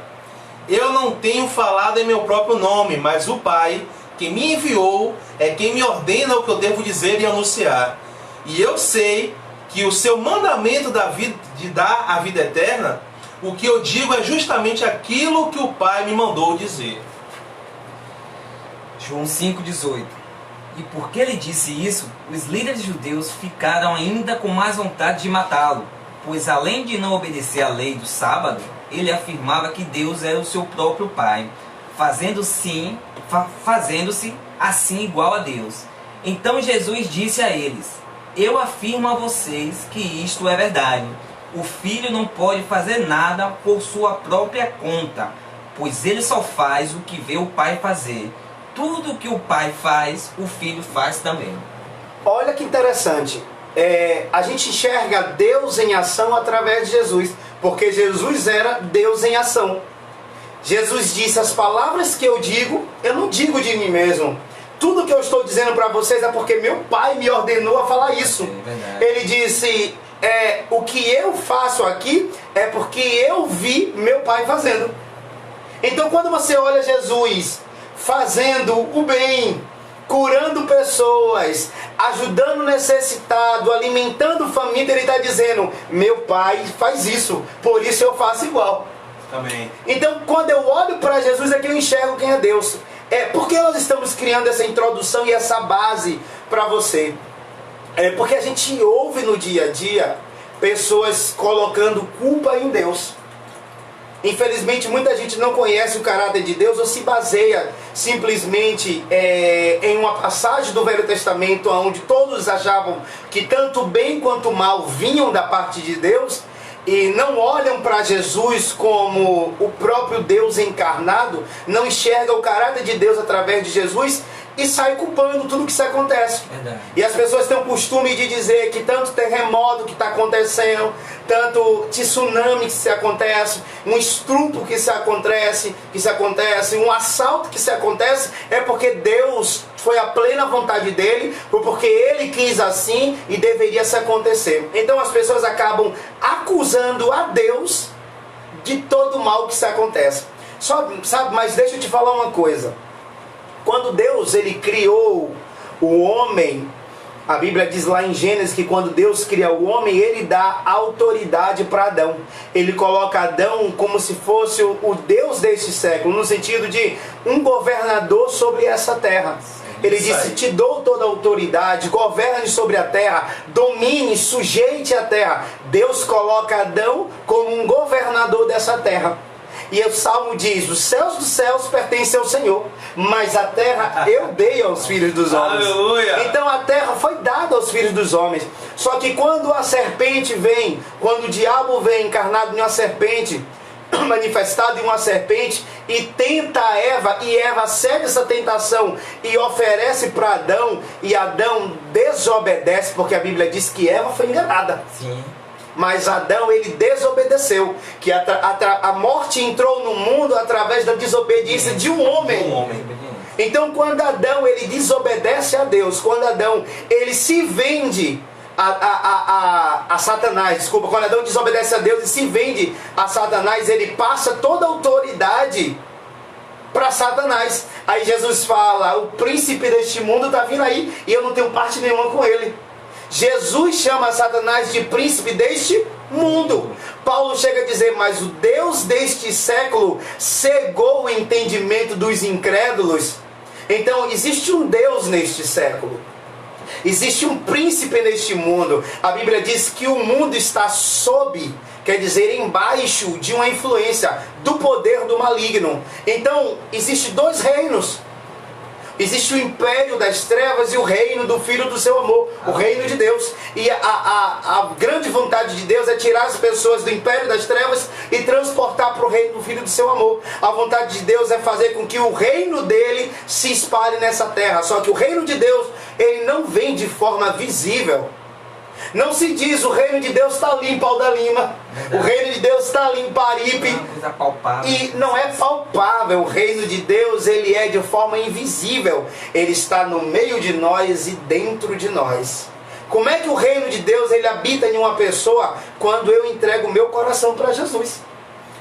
Eu não tenho falado em meu próprio nome, mas o Pai, que me enviou, é quem me ordena o que eu devo dizer e anunciar. E eu sei que o seu mandamento de dar a vida eterna, o que eu digo é justamente aquilo que o Pai me mandou dizer. João 5,18. E porque ele disse isso, os líderes judeus ficaram ainda com mais vontade de matá-lo, pois além de não obedecer à lei do sábado, ele afirmava que Deus era o seu próprio Pai, fazendo-se assim igual a Deus. Então Jesus disse a eles: eu afirmo a vocês que isto é verdade. O Filho não pode fazer nada por sua própria conta, pois ele só faz o que vê o Pai fazer. Tudo o que o Pai faz, o Filho faz também. Olha que interessante. A gente enxerga Deus em ação através de Jesus, porque Jesus era Deus em ação. Jesus disse: as palavras que eu digo, eu não digo de mim mesmo. Tudo que eu estou dizendo para vocês é porque meu Pai me ordenou a falar isso. Ele disse: o que eu faço aqui é porque eu vi meu Pai fazendo. Então quando você olha Jesus fazendo o bem, curando pessoas, ajudando o necessitado, alimentando família, ele está dizendo: meu Pai faz isso, por isso eu faço igual. Amém. Então quando eu olho para Jesus é que eu enxergo quem é Deus. Por que nós estamos criando essa introdução e essa base para você? Porque a gente ouve no dia a dia pessoas colocando culpa em Deus. Infelizmente muita gente não conhece o caráter de Deus ou se baseia simplesmente em uma passagem do Velho Testamento onde todos achavam que tanto o bem quanto o mal vinham da parte de Deus, e não olham para Jesus como o próprio Deus encarnado, não enxergam o caráter de Deus através de Jesus e saem culpando tudo que isso acontece. Verdade. E as pessoas têm o costume de dizer que tanto terremoto que está acontecendo, tanto tsunami que se acontece, um estupro que se acontece, um assalto que se acontece, é porque Deus foi a plena vontade dele, porque ele quis assim e deveria se acontecer. Então as pessoas acabam acusando a Deus de todo o mal que se acontece. Sabe, mas deixa eu te falar uma coisa. Quando Deus ele criou o homem, a Bíblia diz lá em Gênesis que quando Deus cria o homem, ele dá autoridade para Adão. Ele coloca Adão como se fosse o Deus deste século, no sentido de um governador sobre essa terra. Ele disse: te dou toda a autoridade, governe sobre a terra, domine, sujeite a terra. Deus coloca Adão como um governador dessa terra. E o Salmo diz: os céus dos céus pertencem ao Senhor, mas a terra eu dei aos filhos dos homens. Aleluia! Então a terra foi dada aos filhos dos homens. Só que quando a serpente vem, quando o diabo vem encarnado em uma serpente, manifestado em uma serpente, e tenta a Eva, e Eva cede essa tentação e oferece para Adão, e Adão desobedece, porque a Bíblia diz que Eva foi enganada. Sim. Mas Adão, ele desobedeceu, que a morte entrou no mundo através da desobediência de um homem. Então quando Adão ele desobedece a Deus, quando Adão ele se vende a Satanás, desculpa, quando Adão desobedece a Deus e se vende a Satanás, ele passa toda a autoridade para Satanás. Aí Jesus fala, o príncipe deste mundo está vindo aí e eu não tenho parte nenhuma com ele. Jesus chama Satanás de príncipe deste mundo. Paulo chega a dizer, mas o Deus deste século cegou o entendimento dos incrédulos. Então existe um Deus neste século. Existe um príncipe neste mundo. A Bíblia diz que o mundo está sob, quer dizer, embaixo de uma influência do poder do maligno. Então, existem dois reinos. Existe o império das trevas e o reino do Filho do seu amor, o reino de Deus. E a grande vontade de Deus é tirar as pessoas do império das trevas e transportar para o reino do Filho do seu amor. A vontade de Deus é fazer com que o reino dele se espalhe nessa terra. Só que o reino de Deus, ele não vem de forma visível. Não se diz o reino de Deus está ali em Pau da Lima. O reino de Deus está ali em Paripe. E não é palpável. O reino de Deus, ele é de forma invisível. Ele está no meio de nós e dentro de nós. Como é que o reino de Deus, ele habita em uma pessoa? Quando eu entrego o meu coração para Jesus.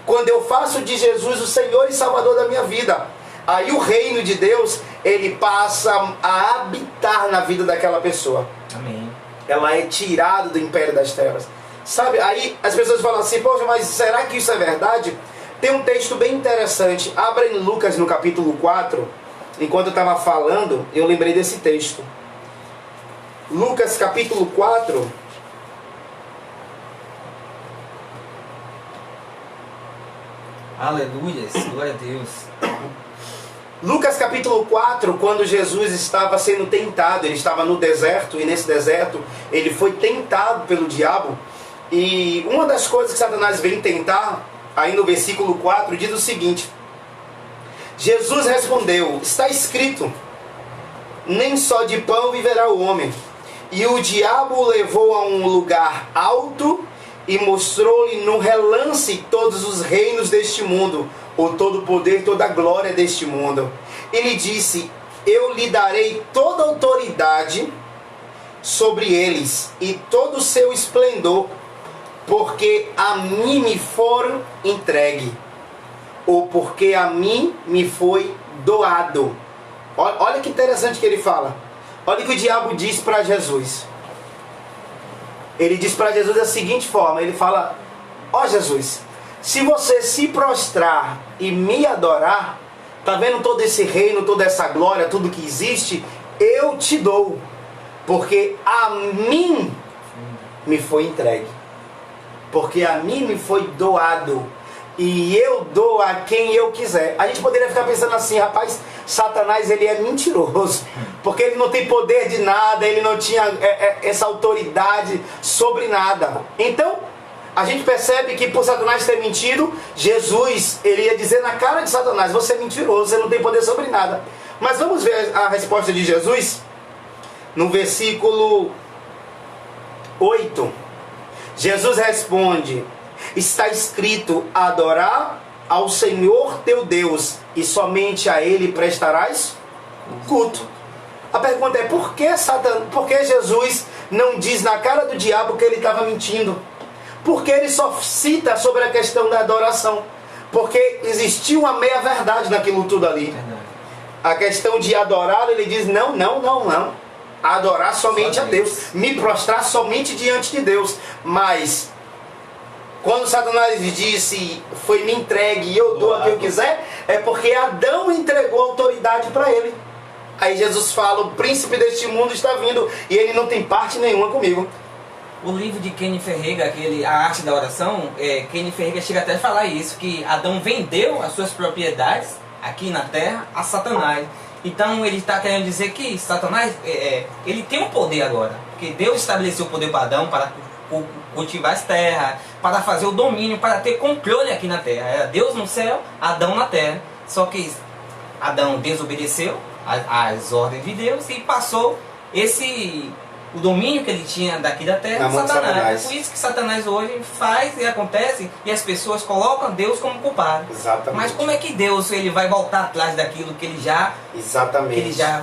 Quando eu faço de Jesus o Senhor e Salvador da minha vida. Aí o reino de Deus, ele passa a habitar na vida daquela pessoa. Amém. Ela é tirada do império das trevas. Sabe, aí as pessoas falam assim, poxa, mas será que isso é verdade? Tem um texto bem interessante. Abra em Lucas no capítulo 4. Enquanto eu estava falando, eu lembrei desse texto. Lucas capítulo 4. Aleluia, glória a Deus. Lucas capítulo 4, quando Jesus estava sendo tentado, ele estava no deserto, e nesse deserto ele foi tentado pelo diabo. E uma das coisas que Satanás vem tentar, aí no versículo 4, diz o seguinte: Jesus respondeu, está escrito, nem só de pão viverá o homem. E o diabo o levou a um lugar alto e mostrou-lhe no relance todos os reinos deste mundo, ou todo o poder, toda a glória deste mundo. Ele disse, eu lhe darei toda a autoridade sobre eles, e todo o seu esplendor, porque a mim me foram entregue, ou porque a mim me foi doado. Olha que interessante que ele fala. Olha o que o diabo diz para Jesus. Ele diz para Jesus da seguinte forma, ele fala, ó Jesus, se você se prostrar e me adorar, tá vendo todo esse reino, toda essa glória, tudo que existe, eu te dou, porque a mim me foi entregue, porque a mim me foi doado, e eu dou a quem eu quiser. A gente poderia ficar pensando assim, rapaz, Satanás ele é mentiroso, porque ele não tem poder de nada, ele não tinha essa autoridade sobre nada. Então, a gente percebe que por Satanás ter mentido, Jesus, ele ia dizer na cara de Satanás, você é mentiroso, você não tem poder sobre nada. Mas vamos ver a resposta de Jesus, no versículo 8. Jesus responde, está escrito, adorar ao Senhor teu Deus, e somente a Ele prestarás culto. A pergunta é, por que Jesus não diz na cara do diabo que ele estava mentindo? Porque ele só cita sobre a questão da adoração. Porque existia uma meia-verdade naquilo tudo ali. A questão de adorá-lo, ele diz, não. Adorar somente a Deus. Me prostrar somente diante de Deus. Mas, quando Satanás disse, foi-me entregue e eu dou a quem eu quiser, é porque Adão entregou a autoridade para ele. Aí Jesus fala, o príncipe deste mundo está vindo e ele não tem parte nenhuma comigo. O livro de Kenny Ferreira, A Arte da Oração, Kenny Ferreira chega até a falar isso, que Adão vendeu as suas propriedades aqui na terra a Satanás. Então ele está querendo dizer que Satanás, ele tem um poder agora, porque Deus estabeleceu o poder para Adão, para cultivar as terras, para fazer o domínio, para ter controle aqui na terra. Era Deus no céu, Adão na terra. Só que Adão desobedeceu às ordens de Deus e passou o domínio que ele tinha daqui da terra, Satanás. Por isso que Satanás hoje faz e acontece, e as pessoas colocam Deus como culpado. Exatamente. Mas como é que Deus ele vai voltar atrás daquilo que ele já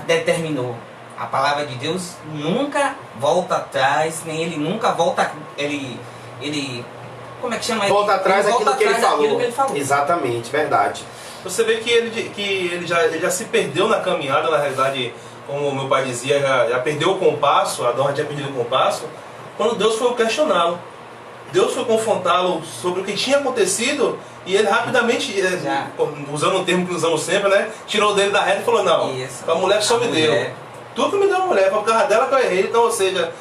determinou? A palavra de Deus nunca volta atrás, nem ele nunca volta, ele como é que chama? Volta atrás daquilo que ele falou. Exatamente, verdade. Você vê que ele já se perdeu na caminhada, na realidade, como o meu pai dizia, já perdeu o compasso, Adão já tinha perdido o compasso, quando Deus foi questioná-lo. Deus foi confrontá-lo sobre o que tinha acontecido e ele rapidamente, usando um termo que usamos sempre, né, tirou dele da reta e falou, não, a mulher que só me deu. Tu que me deu a mulher, foi por causa dela que eu errei. Então, ou seja,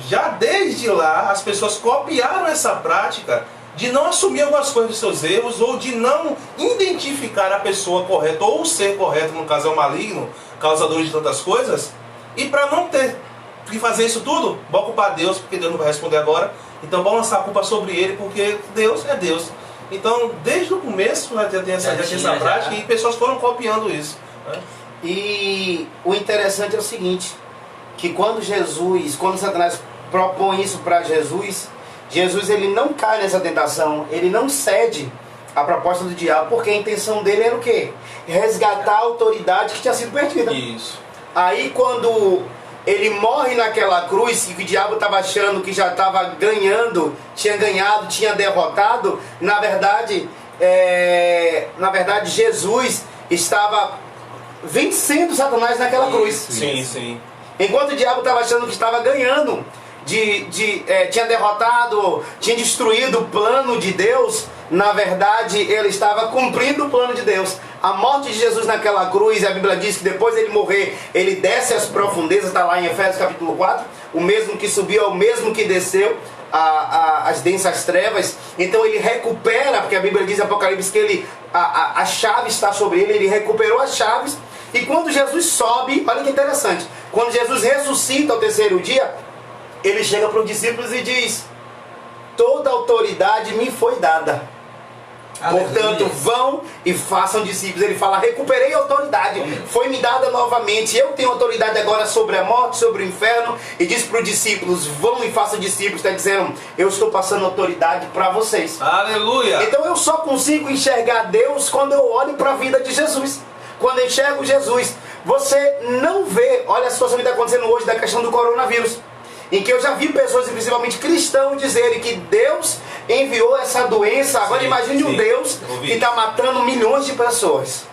já desde lá as pessoas copiaram essa prática de não assumir algumas coisas dos seus erros ou de não identificar a pessoa correta ou o ser correto, no caso é o maligno, causador de tantas coisas, e para não ter que fazer isso tudo, vou culpar Deus, porque Deus não vai responder agora, então vou lançar a culpa sobre ele, porque Deus é Deus. Então, desde o começo já tem essa prática e pessoas foram copiando isso, né? E o interessante é o seguinte, que quando Satanás propõe isso para Jesus ele não cai nessa tentação, ele não cede à proposta do diabo, porque a intenção dele era o quê? Resgatar a autoridade que tinha sido perdida. Isso. Aí quando ele morre naquela cruz, que o diabo estava achando que já estava ganhando, tinha ganhado, tinha derrotado, na verdade Jesus estava vencendo Satanás naquela cruz. Sim, sim. Enquanto o diabo estava achando que estava ganhando, tinha derrotado, tinha destruído o plano de Deus, na verdade ele estava cumprindo o plano de Deus. A morte de Jesus naquela cruz, a Bíblia diz que depois dele morrer, ele desce às profundezas, está lá em Efésios capítulo 4, o mesmo que subiu é o mesmo que desceu as densas trevas. Então ele recupera, porque a Bíblia diz em Apocalipse que a chave está sobre ele recuperou as chaves. E quando Jesus sobe, olha que interessante, quando Jesus ressuscita ao terceiro dia, ele chega para os discípulos e diz: toda autoridade me foi dada. Portanto, vão e façam discípulos. Ele fala: recuperei a autoridade, foi me dada novamente. Eu tenho autoridade agora sobre a morte, sobre o inferno. E diz para os discípulos: vão e façam discípulos. Está dizendo: eu estou passando autoridade para vocês. Aleluia! Então eu só consigo enxergar Deus quando eu olho para a vida de Jesus. Quando eu enxergo Jesus, você não vê. Olha a situação que está acontecendo hoje da questão do coronavírus, em que eu já vi pessoas, principalmente cristãos, dizerem que Deus enviou essa doença. Agora imagine um Deus que está matando milhões de pessoas.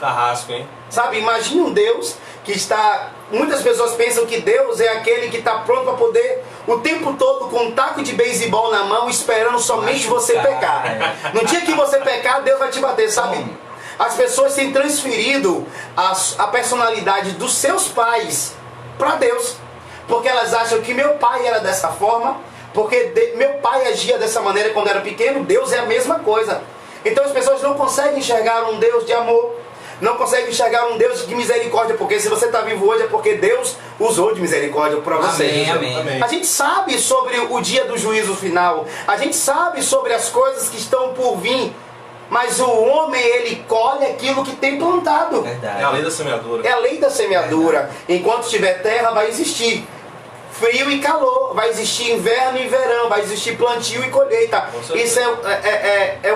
Carrasco, hein? Sabe, imagine um Deus que está... Muitas pessoas pensam que Deus é aquele que está pronto para poder, o tempo todo, com um taco de beisebol na mão, esperando somente você pecar. No dia que você pecar, Deus vai te bater, sabe? As pessoas têm transferido a personalidade dos seus pais para Deus. Porque elas acham que meu pai era dessa forma, porque meu pai agia dessa maneira quando era pequeno, Deus é a mesma coisa. Então as pessoas não conseguem enxergar um Deus de amor, não conseguem enxergar um Deus de misericórdia, porque se você está vivo hoje é porque Deus usou de misericórdia para você. Amém. A gente sabe sobre o dia do juízo final, a gente sabe sobre as coisas que estão por vir, mas o homem, ele colhe aquilo que tem plantado. É a lei da semeadura. É a lei da semeadura. Enquanto tiver terra, vai existir frio e calor, vai existir inverno e verão, vai existir plantio e colheita. Isso é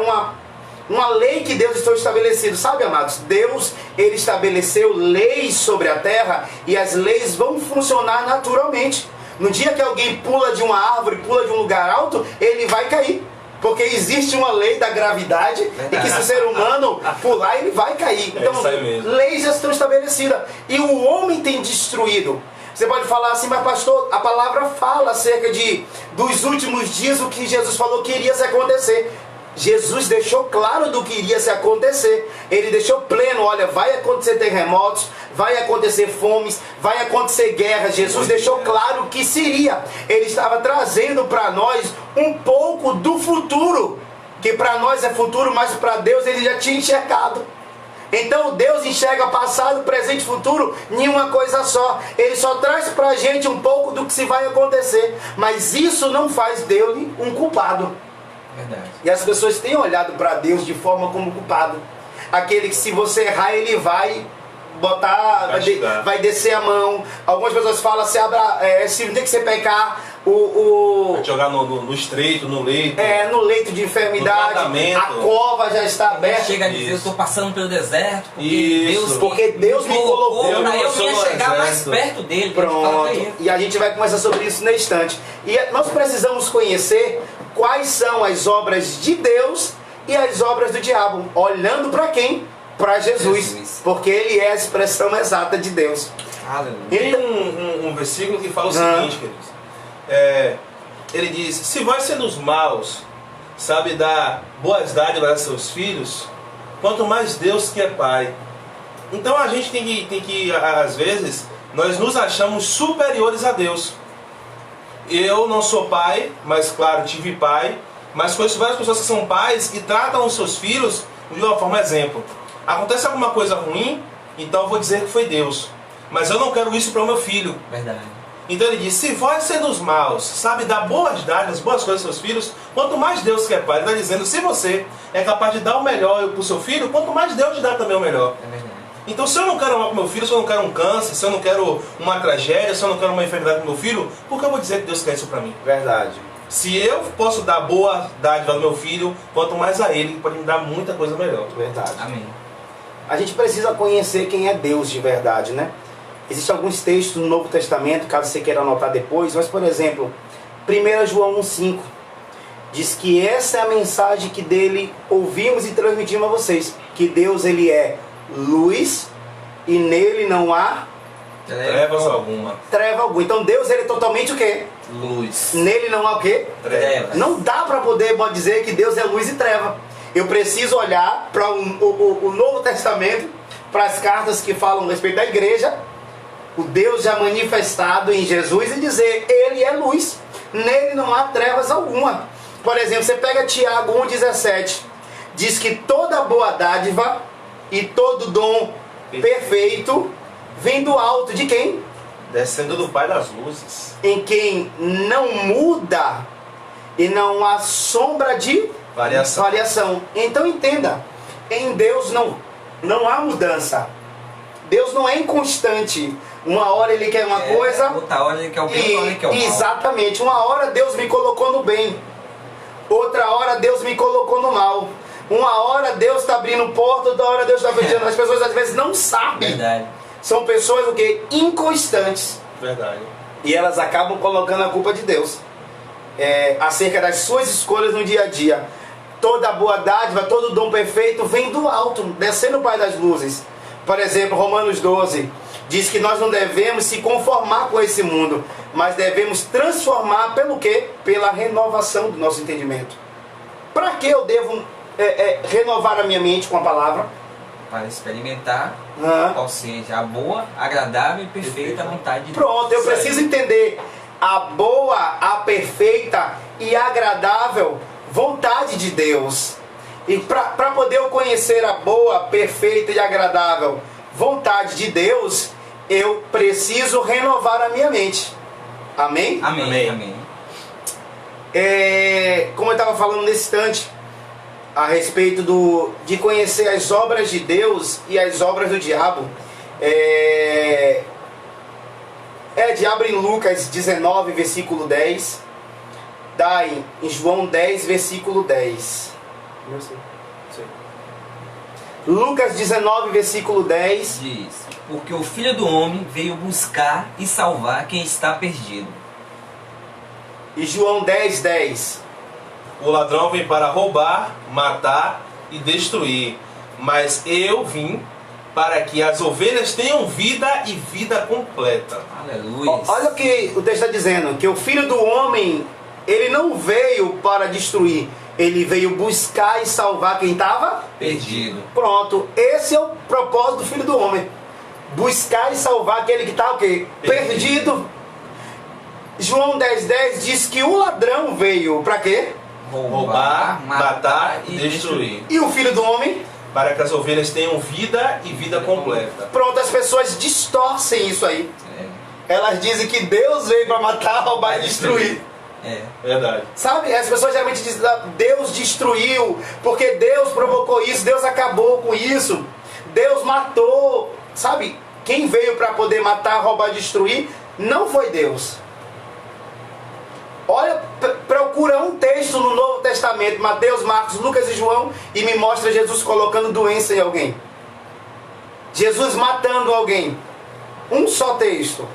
uma lei que Deus está estabelecendo. Sabe, amados, Deus, ele estabeleceu leis sobre a terra e as leis vão funcionar naturalmente. No dia que alguém pula de uma árvore, pula de um lugar alto, ele vai cair. Porque existe uma lei da gravidade e que se o ser humano pular, ele vai cair. Então, leis já estão estabelecidas. E o homem tem destruído. Você pode falar assim: mas pastor, a palavra fala acerca dos últimos dias, o que Jesus falou que iria se acontecer. Jesus deixou claro do que iria se acontecer. Ele deixou pleno: olha, vai acontecer terremotos, vai acontecer fomes, vai acontecer guerras. Jesus deixou claro que seria. Ele estava trazendo para nós um pouco do futuro, que para nós é futuro, mas para Deus ele já tinha enxergado. Então Deus enxerga passado, presente e futuro em uma coisa só. Ele só traz para a gente um pouco do que se vai acontecer, mas isso não faz dele um culpado. Verdade. E as pessoas têm olhado para Deus de forma como culpado. Aquele que, se você errar, ele vai botar, vai descer a mão. Algumas pessoas falam: se no dia que você pecar, vai jogar no estreito, no leito. No leito de enfermidade, a cova já está aberta. Chega a dizer: eu estou passando pelo deserto, porque Deus me colocou para eu chegar mais perto dele. Pronto. E a gente vai conversar sobre isso na instante. E nós precisamos conhecer quais são as obras de Deus e as obras do diabo. Olhando para quem? para Jesus, porque ele é a expressão exata de Deus. Aleluia. Tem um versículo que fala o seguinte, queridos. Ele diz: se vós sendo os maus, sabe dar boas dádivas a seus filhos, quanto mais Deus que é Pai. Então a gente tem que, às vezes, nós nos achamos superiores a Deus. Eu não sou pai, mas claro, tive pai, mas conheço várias pessoas que são pais e tratam os seus filhos de uma forma exemplo. Acontece alguma coisa ruim, então eu vou dizer que foi Deus. Mas eu não quero isso para o meu filho. Verdade. Então ele diz: se vós sendo os maus, sabe dar boas dádivas, boas coisas aos seus filhos, quanto mais Deus que é Pai. Ele está dizendo: se você é capaz de dar o melhor para o seu filho, quanto mais Deus te dá também o melhor. É verdade. Então se eu não quero mal para o meu filho, se eu não quero um câncer, se eu não quero uma tragédia, se eu não quero uma enfermidade para o meu filho, por que eu vou dizer que Deus quer isso para mim? Verdade. Se eu posso dar boa dádiva ao meu filho, quanto mais a ele, que pode me dar muita coisa melhor. Verdade. Amém. A gente precisa conhecer quem é Deus de verdade, né? Existem alguns textos no Novo Testamento, caso você queira anotar depois, mas por exemplo, 1 João 1,5 diz que essa é a mensagem que dele ouvimos e transmitimos a vocês, que Deus ele é luz e nele não há Trevas alguma. treva alguma. Então Deus ele é totalmente o quê? Luz. Nele não há o quê? Trevas. Não dá para poder dizer que Deus é luz e treva. Eu preciso olhar para o Novo Testamento, para as cartas que falam a respeito da igreja, o Deus já manifestado em Jesus, e dizer: ele é luz, nele não há trevas alguma. Por exemplo, você pega Tiago 1,17, diz que toda boa dádiva e todo dom perfeito vem do alto de quem? Descendo do Pai das luzes. Em quem não muda e não há sombra de variação. Então entenda, em Deus não há mudança. Deus não é inconstante. Uma hora ele quer uma coisa, outra hora ele quer o bem, outra hora ele quer o mal. Exatamente. Uma hora Deus me colocou no bem, outra hora Deus me colocou no mal. Uma hora Deus está abrindo porta, outra hora Deus está fechando. As pessoas às vezes não sabem. Verdade. São pessoas o quê? Inconstantes. Verdade. E elas acabam colocando a culpa de Deus acerca das suas escolhas no dia a dia. Toda boa dádiva, todo dom perfeito vem do alto, descendo o Pai das luzes. Por exemplo, Romanos 12 diz que nós não devemos se conformar com esse mundo, mas devemos transformar pelo quê? Pela renovação do nosso entendimento. Para que eu devo renovar a minha mente com a palavra? Para experimentar qual seja a boa, agradável e perfeita vontade de Deus. Pronto, eu preciso entender a boa, a perfeita e agradável vontade de Deus. E para poder eu conhecer a boa, perfeita e agradável vontade de Deus, eu preciso renovar a minha mente. Amém? Amém. Amém. Como eu estava falando nesse instante, a respeito de conhecer as obras de Deus e as obras do diabo. Abre em Lucas 19, versículo 10. Dá em João 10, versículo 10. Lucas 19, versículo 10. Diz: porque o Filho do Homem veio buscar e salvar quem está perdido. E João 10, 10. O ladrão vem para roubar, matar e destruir. Mas eu vim para que as ovelhas tenham vida e vida completa. Aleluia. Olha o que o texto está dizendo, que o Filho do Homem, ele não veio para destruir, ele veio buscar e salvar quem estava perdido. Pronto, esse é o propósito do Filho do Homem. Buscar e salvar aquele que está o quê? Perdido. João 10, 10 diz que o ladrão veio para quê? Roubar, matar e destruir. E o Filho do Homem? Para que as ovelhas tenham vida e vida completa. Pronto, as pessoas distorcem isso aí. Elas dizem que Deus veio para matar, roubar e destruir. Verdade. Sabe, as pessoas geralmente dizem: Deus destruiu, porque Deus provocou isso, Deus acabou com isso, Deus matou. Sabe, quem veio para poder matar, roubar e destruir não foi Deus. Olha, procura um texto no Novo Testamento, Mateus, Marcos, Lucas e João, e me mostra Jesus colocando doença em alguém, Jesus matando alguém. Um só texto.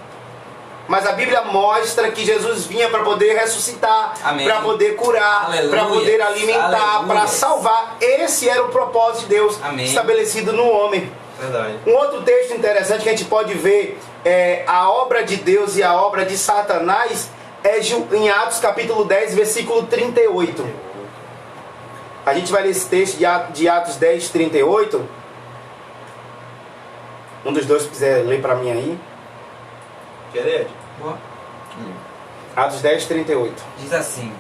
Mas a Bíblia mostra que Jesus vinha para poder ressuscitar, Amém. para poder curar, Aleluia. para poder alimentar, Aleluia. para salvar. Esse era o propósito de Deus. Amém. Estabelecido no homem. Verdade. Um outro texto interessante que a gente pode ver a obra de Deus e a obra de Satanás é em Atos capítulo 10, versículo 38. A gente vai ler esse texto de Atos 10, 38. Um dos dois, se quiser ler para mim aí. Quer ler, Ed? Boa. Atos 10, 38. Diz assim: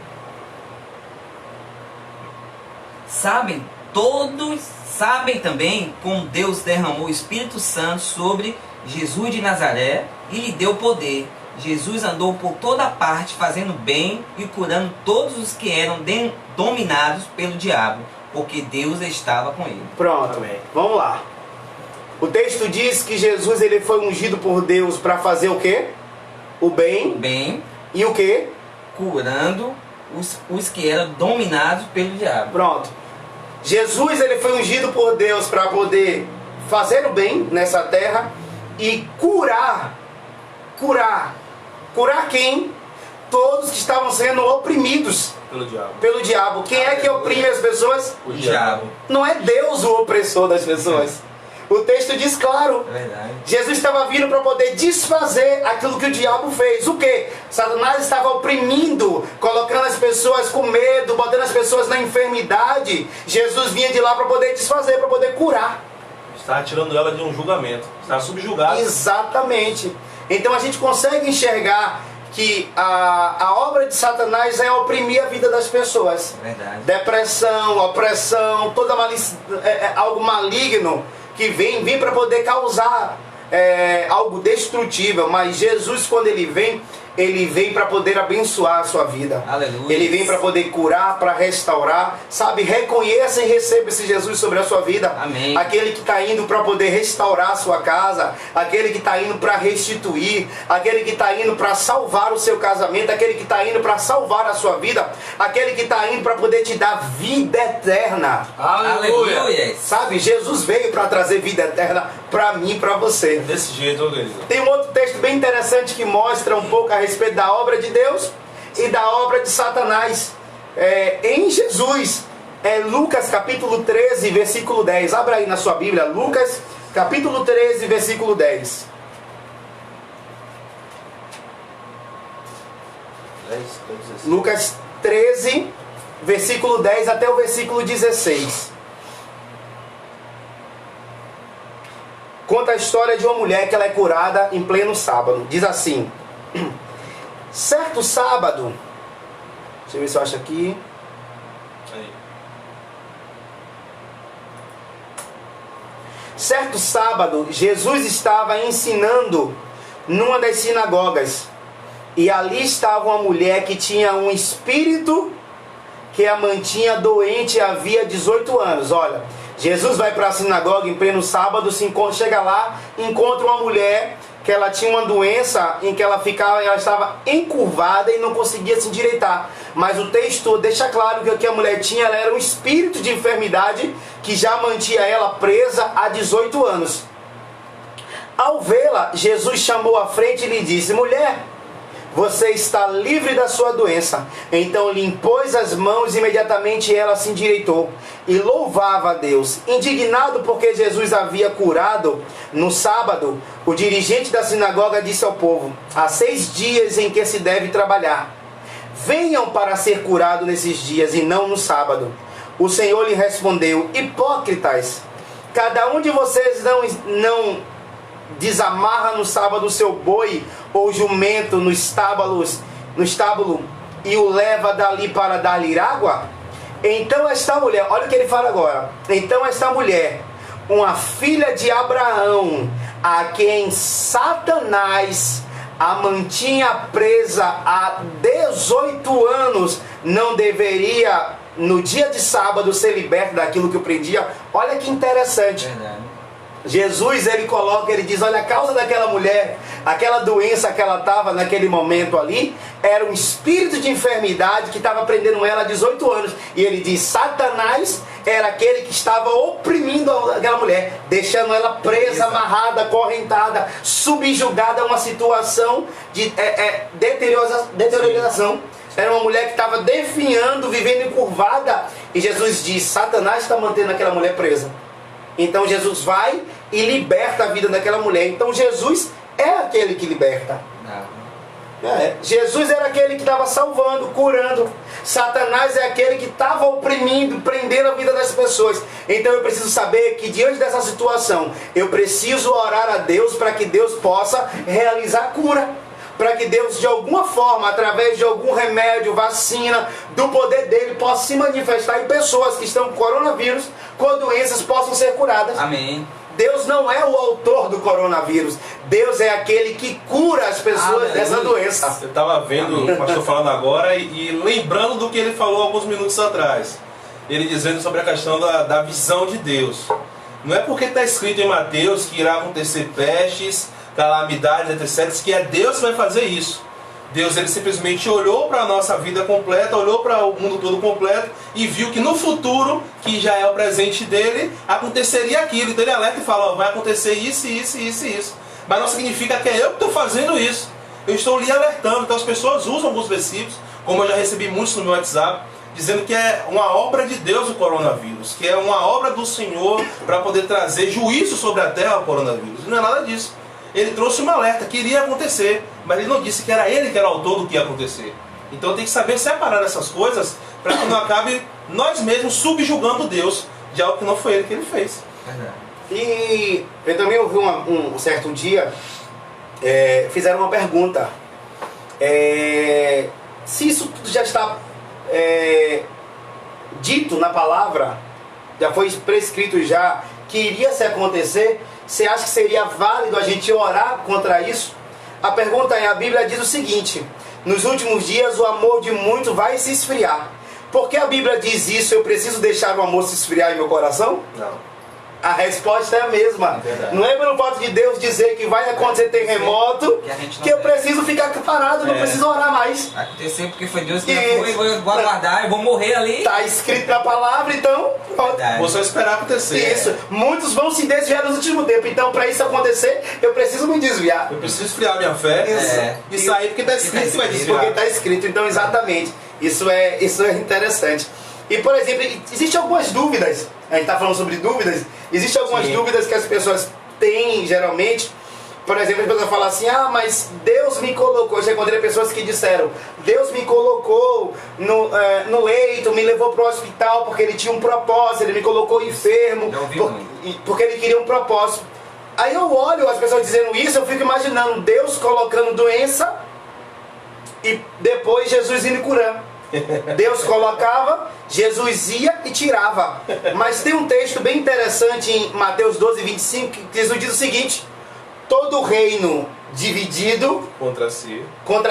todos sabem também como Deus derramou o Espírito Santo sobre Jesus de Nazaré e lhe deu poder. Jesus andou por toda parte fazendo bem e curando todos os que eram dominados pelo diabo, porque Deus estava com ele. Pronto, Amém. Vamos lá. O texto diz que Jesus ele foi ungido por Deus para fazer o quê? O bem. Bem, E o quê? curando os que eram dominados pelo diabo. Pronto. Jesus ele foi ungido por Deus para poder fazer o bem nessa terra e curar. Curar quem? Todos que estavam sendo oprimidos Pelo diabo. pelo diabo. Quem é que oprime as pessoas? O diabo. Não é Deus o opressor das pessoas. O texto diz claro. É verdade. Jesus estava vindo para poder desfazer aquilo que o diabo fez. O quê? Satanás estava oprimindo, colocando as pessoas com medo, botando as pessoas na enfermidade. Jesus vinha de lá para poder desfazer, para poder curar. Está tirando ela de um julgamento. Está subjugada. Exatamente. Então a gente consegue enxergar que a obra de Satanás é oprimir a vida das pessoas. É verdade. Depressão, opressão, toda algo maligno que vem para poder causar algo destrutível. Mas Jesus, quando ele vem para poder abençoar a sua vida. Aleluia. Ele vem para poder curar, para restaurar. Sabe, reconheça e receba esse Jesus sobre a sua vida. Amém. Aquele que está indo para poder restaurar a sua casa. Aquele que está indo para restituir. Aquele que está indo para salvar o seu casamento. Aquele que está indo para salvar a sua vida. Aquele que está indo para poder te dar vida eterna. Aleluia. Sabe, Jesus veio para trazer vida eterna para mim e para você. Desse jeito, querido. Tem um outro texto bem interessante que mostra um pouco a respeito da obra de Deus e da obra de Satanás em Jesus. Lucas capítulo 13, versículo 10. Abra aí na sua Bíblia, Lucas capítulo 13, versículo 10. 10, 16. Lucas 13, versículo 10 até o versículo 16. Conta a história de uma mulher que ela é curada em pleno sábado. Diz assim: certo sábado, deixa eu ver se eu acho aqui. Aí. Certo sábado, Jesus estava ensinando numa das sinagogas. E ali estava uma mulher que tinha um espírito que a mantinha doente havia 18 anos. Olha, Jesus vai para a sinagoga em pleno sábado, chega lá, encontra uma mulher que ela tinha uma doença em que ela estava encurvada e não conseguia se endireitar. Mas o texto deixa claro que o que a mulher tinha, ela era um espírito de enfermidade que já mantinha ela presa há 18 anos. Ao vê-la, Jesus chamou à frente e lhe disse: mulher, você está livre da sua doença. Então lhe impôs as mãos e imediatamente ela se endireitou e louvava a Deus. Indignado porque Jesus havia curado no sábado, o dirigente da sinagoga disse ao povo: há 6 dias em que se deve trabalhar. Venham para ser curado nesses dias e não no sábado. O Senhor lhe respondeu: hipócritas, cada um de vocês não desamarra no sábado o seu boi ou jumento no estábulo e o leva dali para dar-lhe água? Então esta mulher, olha o que ele fala agora. Então esta mulher, uma filha de Abraão, a quem Satanás a mantinha presa há 18 anos, não deveria no dia de sábado ser liberta daquilo que o prendia? Olha que interessante. Verdade. Jesus, ele diz: olha, a causa daquela mulher, aquela doença que ela estava naquele momento ali, era um espírito de enfermidade que estava prendendo ela há 18 anos. E ele diz: Satanás, era aquele que estava oprimindo aquela mulher, deixando ela presa, amarrada, acorrentada, subjugada a uma situação de deterioração. Era uma mulher que estava definhando, vivendo encurvada. E Jesus diz: Satanás está mantendo aquela mulher presa. Então Jesus vai e liberta a vida daquela mulher. Então Jesus é aquele que liberta. Jesus era aquele que estava salvando, curando. Satanás é aquele que estava oprimindo, prendendo a vida das pessoas. Então eu preciso saber que diante dessa situação, eu preciso orar a Deus para que Deus possa realizar a cura. Para que Deus, de alguma forma, através de algum remédio, vacina, do poder dele, possa se manifestar em pessoas que estão com coronavírus, com doenças, possam ser curadas. Amém. Deus não é o autor do coronavírus. Deus é aquele que cura as pessoas dessa doença. Eu estava vendo o pastor falando agora e lembrando do que ele falou alguns minutos atrás. Ele dizendo sobre a questão da visão de Deus. Não é porque está escrito em Mateus que irá acontecer pestes, calamidades, etc., que é Deus que vai fazer isso. Deus, ele simplesmente olhou para a nossa vida completa, olhou para o mundo todo completo e viu que no futuro, que já é o presente dele, aconteceria aquilo. Então ele alerta e fala: ó, vai acontecer isso, isso, isso e isso. Mas não significa que é eu que estou fazendo isso. Eu estou lhe alertando. Então as pessoas usam alguns versículos, como eu já recebi muitos no meu WhatsApp, dizendo que é uma obra de Deus o coronavírus, que é uma obra do Senhor para poder trazer juízo sobre a terra o coronavírus. Não é nada disso. Ele trouxe um alerta que iria acontecer, mas ele não disse que era ele que era o autor do que ia acontecer. Então tem que saber separar essas coisas para que não acabe nós mesmos subjugando Deus de algo que não foi ele que ele fez. E eu também ouvi um certo dia, fizeram uma pergunta. Se isso tudo já está dito na palavra, já foi prescrito já, que iria se acontecer, você acha que seria válido a gente orar contra isso? A pergunta é: a Bíblia diz o seguinte: nos últimos dias o amor de muitos vai se esfriar. Por que a Bíblia diz isso? Eu preciso deixar o amor se esfriar em meu coração? Não. A resposta é a mesma. Não é pelo fato de Deus dizer que vai acontecer terremoto que eu preciso ficar parado, não preciso orar mais. Vai acontecer porque foi Deus que foi, eu vou aguardar, eu vou morrer ali. Está escrito na palavra, então pronto. Vou só esperar acontecer. Isso. Muitos vão se desviar nos últimos tempos. Então, para isso acontecer, eu preciso me desviar. Eu preciso esfriar minha fé e sair porque está escrito que vai desviar. Porque está escrito, então exatamente. Isso é interessante. E, por exemplo, existem algumas dúvidas. A gente está falando sobre dúvidas. Existem algumas dúvidas que as pessoas têm, geralmente. Por exemplo, as pessoas falam assim: ah, mas Deus me colocou. Eu já encontrei pessoas que disseram: Deus me colocou no leito, me levou para o hospital porque Ele tinha um propósito. Ele me colocou enfermo porque Ele queria um propósito. Aí eu olho as pessoas dizendo isso, eu fico imaginando Deus colocando doença e depois Jesus indo curando. Deus colocava, Jesus ia e tirava. Mas tem um texto bem interessante em Mateus 12, 25, que Jesus diz o seguinte: todo reino dividido contra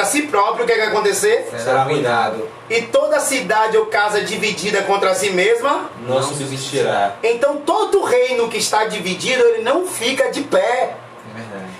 si próprio, o que é que vai acontecer? Será arruinado. E toda cidade ou casa dividida contra si mesma não subsistirá. Então todo reino que está dividido, ele não fica de pé.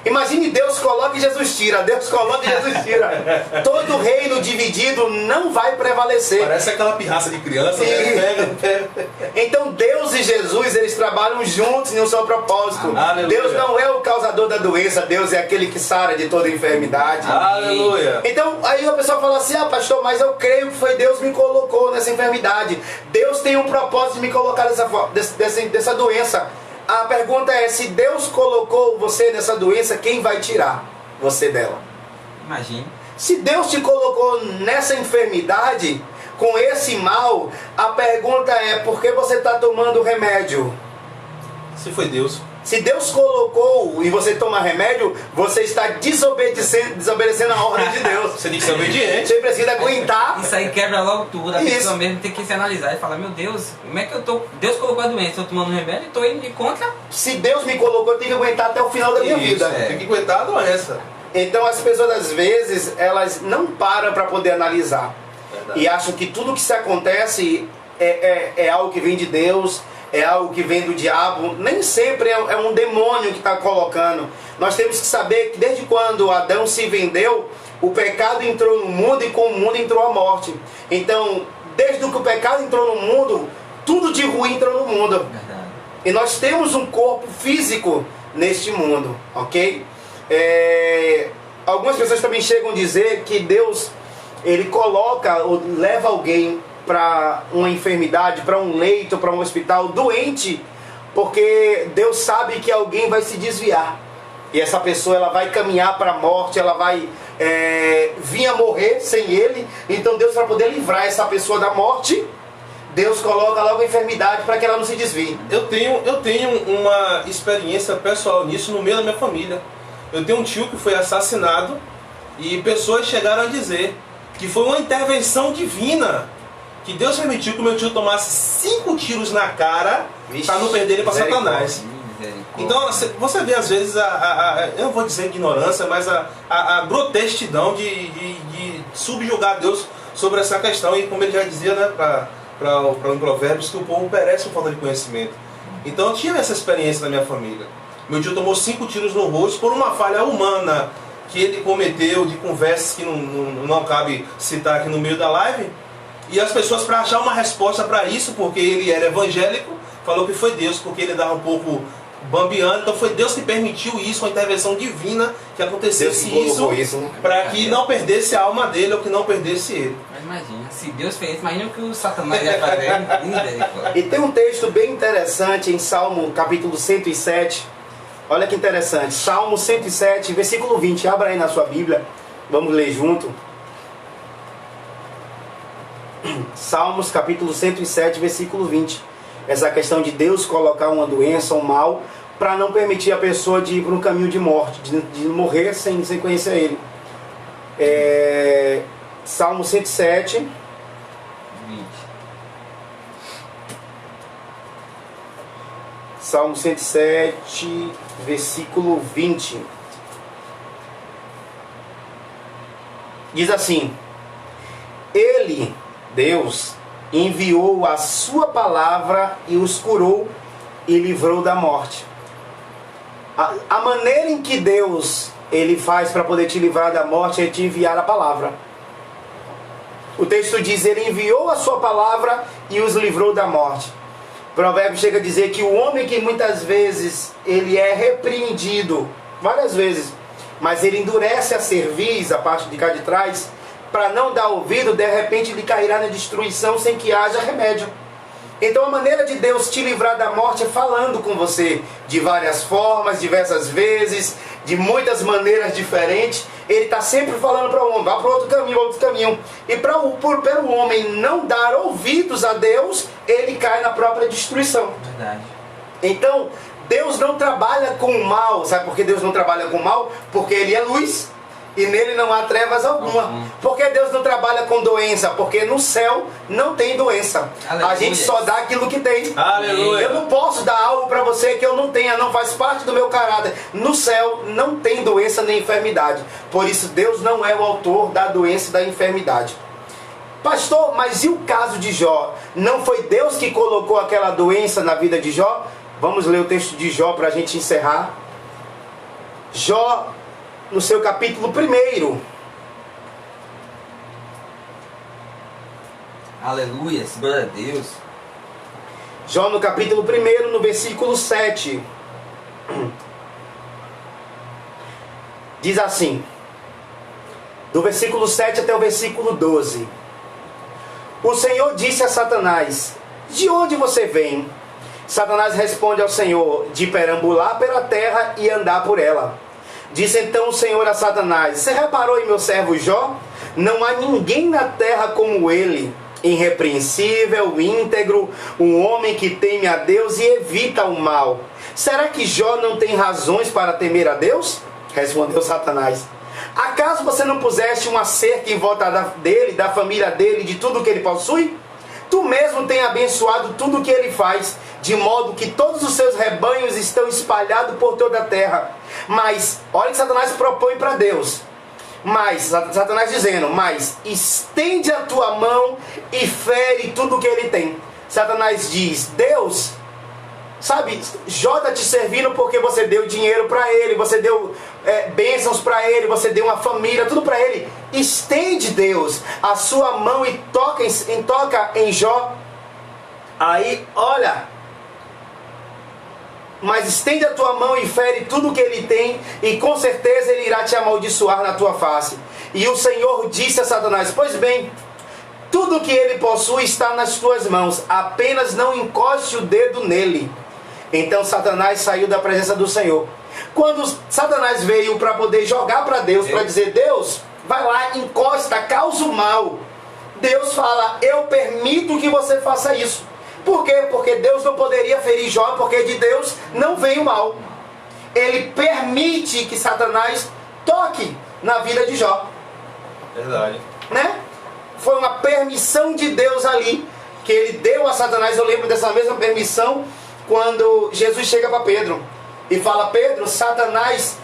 Imagine Deus coloca e Jesus tira, Deus coloca e Jesus tira. Todo reino dividido não vai prevalecer. Parece aquela pirraça de criança, né? Pega. Então Deus e Jesus, eles trabalham juntos em um só propósito. Aleluia. Deus não é o causador da doença, Deus é aquele que sara de toda enfermidade. Aleluia. Então aí a pessoa fala assim: ah, pastor, mas eu creio que foi Deus que me colocou nessa enfermidade. Deus tem um propósito de me colocar dessa doença. A pergunta é: se Deus colocou você nessa doença, quem vai tirar você dela? Imagine. Se Deus te colocou nessa enfermidade, com esse mal, a pergunta é: por que você está tomando remédio? Se foi Deus. Se Deus colocou e você toma remédio, você está desobedecendo a ordem de Deus. Você tem que ser obediente. Você precisa aguentar. Isso aí quebra logo tudo. A pessoa mesmo tem que se analisar e falar: meu Deus, como é que eu tô? Deus colocou a doença, eu tô tomando remédio e estou indo de contra. Se Deus me colocou, eu tenho que aguentar até o final da minha vida. Tem que aguentar a doença. Então as pessoas às vezes, elas não param para poder analisar. Verdade. E acham que tudo que se acontece é algo que vem de Deus, é algo que vem do diabo. Nem sempre é um demônio que está colocando. Nós temos que saber que desde quando Adão se vendeu, o pecado entrou no mundo e com o mundo entrou a morte. Então, desde que o pecado entrou no mundo, tudo de ruim entrou no mundo. Verdade. E nós temos um corpo físico neste mundo, ok? Algumas pessoas também chegam a dizer que Deus, Ele coloca ou leva alguém para uma enfermidade, para um leito, para um hospital doente, porque Deus sabe que alguém vai se desviar. E essa pessoa ela vai caminhar para a morte, ela vai vir a morrer sem Ele. Então Deus, para poder livrar essa pessoa da morte, Deus coloca logo a enfermidade para que ela não se desvie. Eu tenho uma experiência pessoal nisso no meio da minha família. Eu tenho um tio que foi assassinado e pessoas chegaram a dizer que foi uma intervenção divina, que Deus permitiu que o meu tio tomasse 5 tiros na cara para não perder ele para Satanás. Então você vê às vezes eu não vou dizer ignorância, mas a grotesquidão de subjugar Deus sobre essa questão. E como ele já dizia, né, para o Provérbios, que o povo perece por falta de conhecimento. Então eu tive essa experiência na minha família. Meu tio tomou 5 tiros no rosto por uma falha humana que ele cometeu, de conversas que não cabe citar aqui no meio da live. E as pessoas, para achar uma resposta para isso, porque ele era evangélico, falou que foi Deus, porque ele dava um pouco bambiando. Então foi Deus que permitiu isso, uma intervenção divina, que acontecesse isso, né? para que não perdesse a alma dele ou que não perdesse ele. Mas imagina, se Deus fez, imagina o que o Satanás ia fazer. Misericórdia. E tem um texto bem interessante em Salmo capítulo 107. Olha que interessante. Salmo 107, versículo 20. Abra aí na sua Bíblia. Vamos ler junto. Salmos capítulo 107, versículo 20. Essa questão de Deus colocar uma doença, um mal, para não permitir a pessoa de ir para um caminho de morte, de morrer sem conhecer Ele. Salmo 107, 20. Salmo 107, versículo 20. Diz assim: Ele, Deus, enviou a sua palavra e os curou e livrou da morte. A maneira em que Deus Ele faz para poder te livrar da morte é te enviar a palavra. O texto diz: Ele enviou a sua palavra e os livrou da morte. O provérbio chega a dizer que o homem que muitas vezes ele é repreendido, várias vezes, mas ele endurece a cerviz, a parte de cá de trás, para não dar ouvido, de repente ele cairá na destruição sem que haja remédio. Então a maneira de Deus te livrar da morte é falando com você de várias formas, diversas vezes, de muitas maneiras diferentes. Ele está sempre falando para o homem: vá para outro caminho. E para o homem não dar ouvidos a Deus, ele cai na própria destruição. Verdade. Então Deus não trabalha com o mal. Sabe por que Deus não trabalha com o mal? Porque Ele é luz e nele não há trevas alguma. Por que Deus não trabalha com doença? Porque no céu não tem doença. Aleluia. A gente só dá aquilo que tem. Aleluia. Eu não posso dar algo para você que eu não tenha, não faz parte do meu caráter. No céu não tem doença nem enfermidade. Por isso Deus não é o autor da doença e da enfermidade. Pastor, mas e o caso de Jó? Não foi Deus que colocou aquela doença na vida de Jó? Vamos ler o texto de Jó para a gente encerrar. Jó, no seu capítulo 1. Aleluia, glória a Deus. Jó no capítulo 1, no versículo 7. Diz assim, do versículo 7 até o versículo 12. O Senhor disse a Satanás: de onde você vem? Satanás responde ao Senhor: de perambular pela terra e andar por ela. Disse então o Senhor a Satanás: você reparou em meu servo Jó? Não há ninguém na terra como ele, irrepreensível, íntegro, um homem que teme a Deus e evita o mal. Será que Jó não tem razões para temer a Deus? Respondeu Satanás: acaso você não puseste uma cerca em volta dele, da família dele, de tudo que ele possui? Tu mesmo tem abençoado tudo o que ele faz, de modo que todos os seus rebanhos estão espalhados por toda a terra. Mas, olha o que Satanás propõe para Deus. Mas, Satanás dizendo: mas estende a tua mão e fere tudo o que ele tem. Satanás diz: Deus, sabe, Jó está te servindo porque você deu dinheiro para ele, você deu bênçãos para ele, você deu uma família, tudo para ele. Estende, Deus, a sua mão e toca em Jó. Aí, olha, mas estende a tua mão e fere tudo o que ele tem, e com certeza ele irá te amaldiçoar na tua face. E o Senhor disse a Satanás: pois bem, tudo que ele possui está nas tuas mãos, apenas não encoste o dedo nele. Então Satanás saiu da presença do Senhor. Quando Satanás veio para poder jogar para Deus, para dizer: Deus, vai lá, encosta, causa o mal, Deus fala: eu permito que você faça isso. Por quê? Porque Deus não poderia ferir Jó, porque de Deus não vem o mal. Ele permite que Satanás toque na vida de Jó. Verdade. Né? Foi uma permissão de Deus ali, que ele deu a Satanás. Eu lembro dessa mesma permissão quando Jesus chega para Pedro e fala: Pedro, Satanás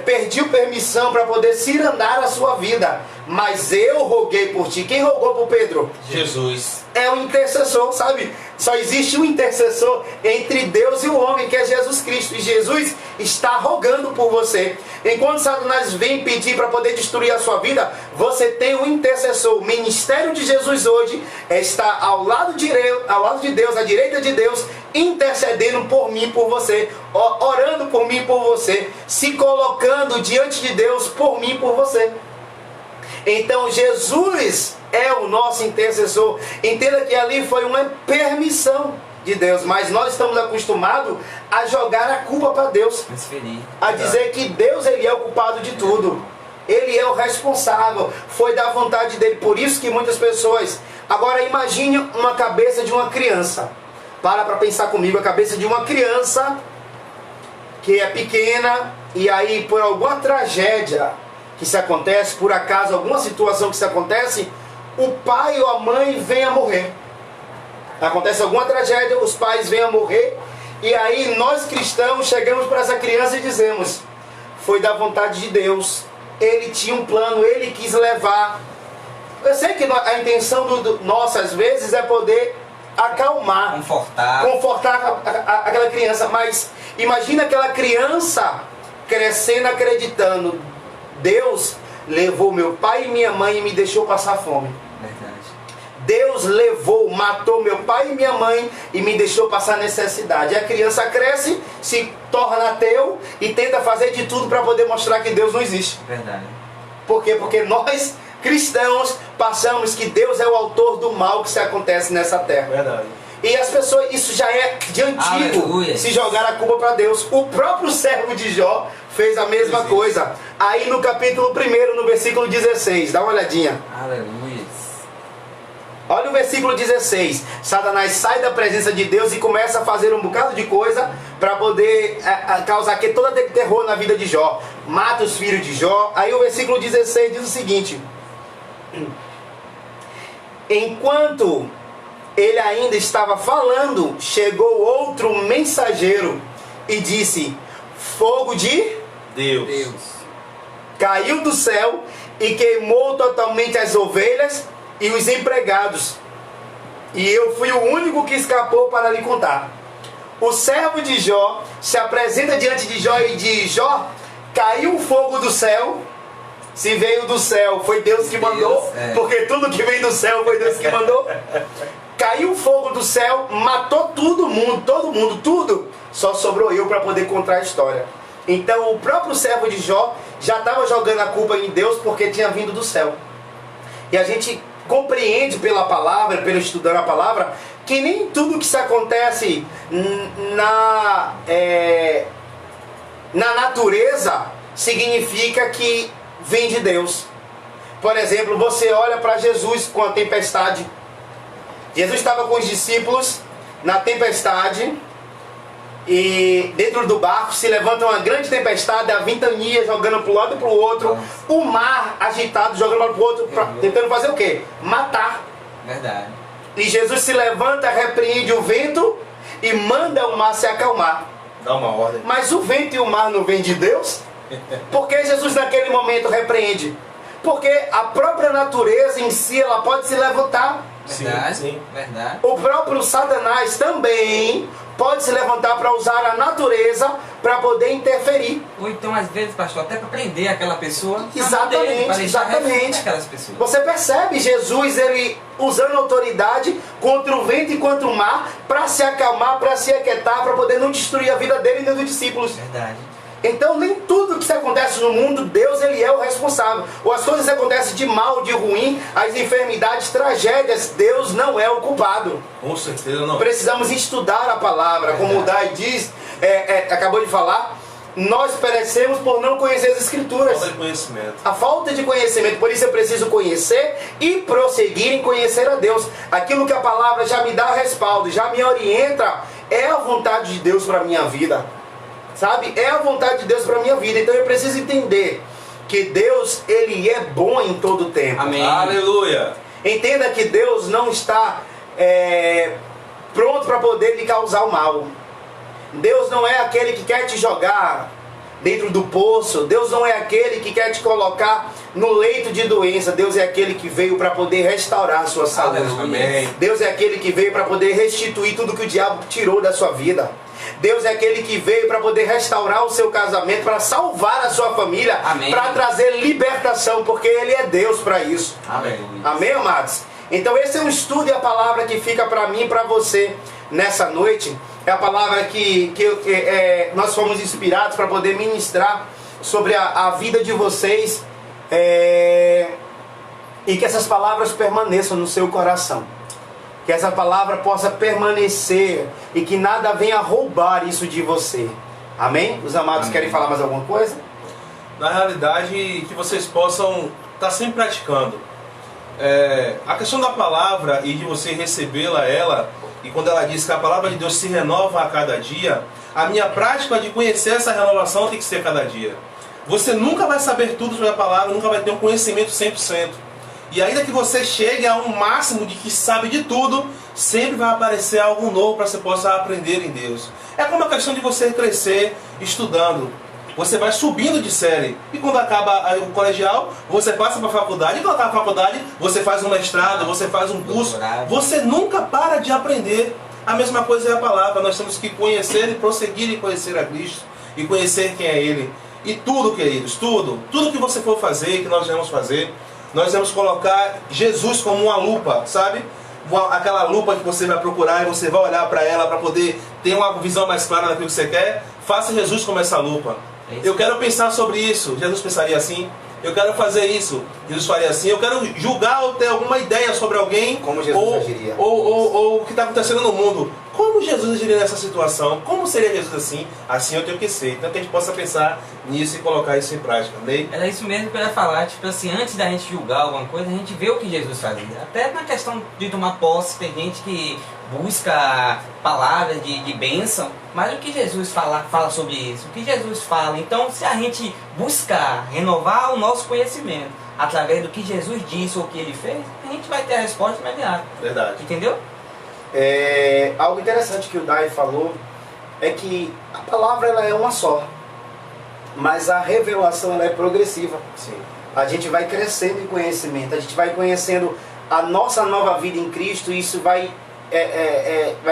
pediu permissão para poder cirandar a sua vida, mas eu roguei por ti. Quem rogou por Pedro? Jesus. É o intercessor, sabe? Só existe um intercessor entre Deus e o homem, que é Jesus Cristo. E Jesus está rogando por você. Enquanto Satanás vem pedir para poder destruir a sua vida, você tem um intercessor. O ministério de Jesus hoje está ao lado de Deus, à direita de Deus, intercedendo por mim, por você, orando por mim, por você, se colocando diante de Deus por mim, por você. Então Jesus é o nosso intercessor. Entenda que ali foi uma permissão de Deus, mas nós estamos acostumados a jogar a culpa para Deus, a dizer que Deus, ele é o culpado de tudo, ele é o responsável, foi da vontade dele. Por isso que muitas pessoas... Agora imagine uma cabeça de uma criança. Para pensar comigo, a cabeça de uma criança que é pequena, e aí por alguma tragédia que se acontece, por acaso alguma situação que se acontece, o pai ou a mãe vem a morrer. Acontece alguma tragédia, os pais vêm a morrer, e aí nós cristãos chegamos para essa criança e dizemos: foi da vontade de Deus, ele tinha um plano, ele quis levar. Eu sei que a intenção nossa às vezes é poder acalmar, confortar aquela criança, mas imagina aquela criança crescendo acreditando: Deus levou meu pai e minha mãe e me deixou passar fome. Verdade. Deus levou, matou meu pai e minha mãe e me deixou passar necessidade. A criança cresce, se torna ateu e tenta fazer de tudo para poder mostrar que Deus não existe. Verdade. Por quê? Porque nós, cristãos, passamos que Deus é o autor do mal que se acontece nessa terra. Verdade. E as pessoas, isso já é de antigo, Aleluia. se jogar a culpa para Deus. O próprio servo de Jó fez a mesma coisa. Aí no capítulo 1, no versículo 16, dá uma olhadinha. Aleluia. Olha o versículo 16. Satanás sai da presença de Deus e começa a fazer um bocado de coisa para poder causar todo aquele terror na vida de Jó. Mata os filhos de Jó. Aí o versículo 16 diz o seguinte: enquanto ele ainda estava falando, chegou outro mensageiro e disse: fogo de Deus. caiu do céu e queimou totalmente as ovelhas e os empregados, e eu fui o único que escapou para lhe contar. O servo de Jó se apresenta diante de Jó e diz: Jó, caiu um fogo do céu. Se veio do céu, foi Deus que mandou, porque tudo que vem do céu foi Deus que mandou. Caiu um fogo do céu, matou todo mundo, tudo. Só sobrou eu para poder contar a história. Então o próprio servo de Jó já estava jogando a culpa em Deus, porque tinha vindo do céu. E a gente compreende pela palavra, pelo estudando a palavra, que nem tudo que se acontece na natureza significa que vem de Deus. Por exemplo, você olha para Jesus com a tempestade. Jesus estava com os discípulos na tempestade, e dentro do barco se levanta uma grande tempestade, a ventania jogando para um lado e para o outro, o mar agitado jogando para o outro, tentando fazer o quê? Matar. Verdade. E Jesus se levanta, repreende o vento e manda o mar se acalmar. Dá uma ordem. Mas o vento e o mar não vêm de Deus? Por que Jesus naquele momento repreende? Porque a própria natureza em si, ela pode se levantar. Verdade. Sim. Verdade. O próprio Satanás também pode se levantar para usar a natureza para poder interferir. Ou então, às vezes, pastor, até para prender aquela pessoa. Exatamente, para deixar exatamente. aquelas pessoas. Você percebe Jesus, ele usando autoridade contra o vento e contra o mar, para se acalmar, para se aquietar, para poder não destruir a vida dele e dos discípulos. Verdade. Então nem tudo que acontece no mundo, Deus ele é o responsável. Ou as coisas acontecem de mal, de ruim, as enfermidades, tragédias, Deus não é o culpado. Com certeza não. Precisamos estudar a palavra, como o Dai diz, acabou de falar, nós perecemos por não conhecer as Escrituras. Falta de conhecimento. A falta de conhecimento, por isso eu preciso conhecer e prosseguir em conhecer a Deus. Aquilo que a palavra já me dá respaldo, já me orienta, é a vontade de Deus para a minha vida. Sabe? É a vontade de Deus para a minha vida. Então eu preciso entender que Deus, ele é bom em todo o tempo. Amém. Aleluia. Entenda que Deus não está pronto para poder lhe causar o mal. Deus não é aquele que quer te jogar dentro do poço. Deus não é aquele que quer te colocar no leito de doença. Deus é aquele que veio para poder restaurar a sua saúde. Amém. Deus é aquele que veio para poder restituir tudo que o diabo tirou da sua vida. Deus é aquele que veio para poder restaurar o seu casamento, para salvar a sua família, para trazer libertação, porque Ele é Deus para isso. Amém. Amém, amados? Então esse é um estudo e a palavra que fica para mim e para você nessa noite. É a palavra que nós fomos inspirados para poder ministrar sobre a vida de vocês. E que essas palavras permaneçam no seu coração. Que essa palavra possa permanecer e que nada venha roubar isso de você. Amém? Os amados querem falar mais alguma coisa? Na realidade, que vocês possam estar sempre praticando. A questão da palavra e de você recebê-la, e quando ela diz que a palavra de Deus se renova a cada dia, a minha prática de conhecer essa renovação tem que ser a cada dia. Você nunca vai saber tudo sobre a palavra, nunca vai ter um conhecimento 100%. E ainda que você chegue a um máximo de que sabe de tudo, sempre vai aparecer algo novo para que você possa aprender em Deus. É como a questão de você crescer estudando. Você vai subindo de série. E quando acaba o colegial, você passa para a faculdade. E quando acaba a faculdade, você faz um mestrado, você faz um curso. Você nunca para de aprender. A mesma coisa é a palavra. Nós temos que conhecer e prosseguir em conhecer a Cristo. E conhecer quem é Ele. E tudo, queridos, tudo que você for fazer, que nós vamos fazer, nós vamos colocar Jesus como uma lupa, sabe? Aquela lupa que você vai procurar e você vai olhar para ela para poder ter uma visão mais clara daquilo que você quer. Faça Jesus como essa lupa. Eu quero pensar sobre isso. Jesus pensaria assim. Eu quero fazer isso. Jesus faria assim. Eu quero julgar ou ter alguma ideia sobre alguém. Como Jesus agiria. Ou o que está acontecendo no mundo. Como Jesus agiria nessa situação? Como seria Jesus assim? Assim eu tenho que ser. Então que a gente possa pensar nisso e colocar isso em prática. Amém? Era isso mesmo que eu ia falar. Tipo assim, antes da gente julgar alguma coisa, a gente vê o que Jesus fazia. Até na questão de tomar posse, tem gente que busca palavras de bênção, mas o que Jesus fala sobre isso? O que Jesus fala? Então, se a gente buscar renovar o nosso conhecimento através do que Jesus disse ou o que Ele fez, a gente vai ter a resposta imediata. Verdade. Entendeu? Algo interessante que o Dai falou é que a palavra ela é uma só, mas a revelação ela é progressiva. Sim. A gente vai crescendo em conhecimento, a gente vai conhecendo a nossa nova vida em Cristo, e isso vai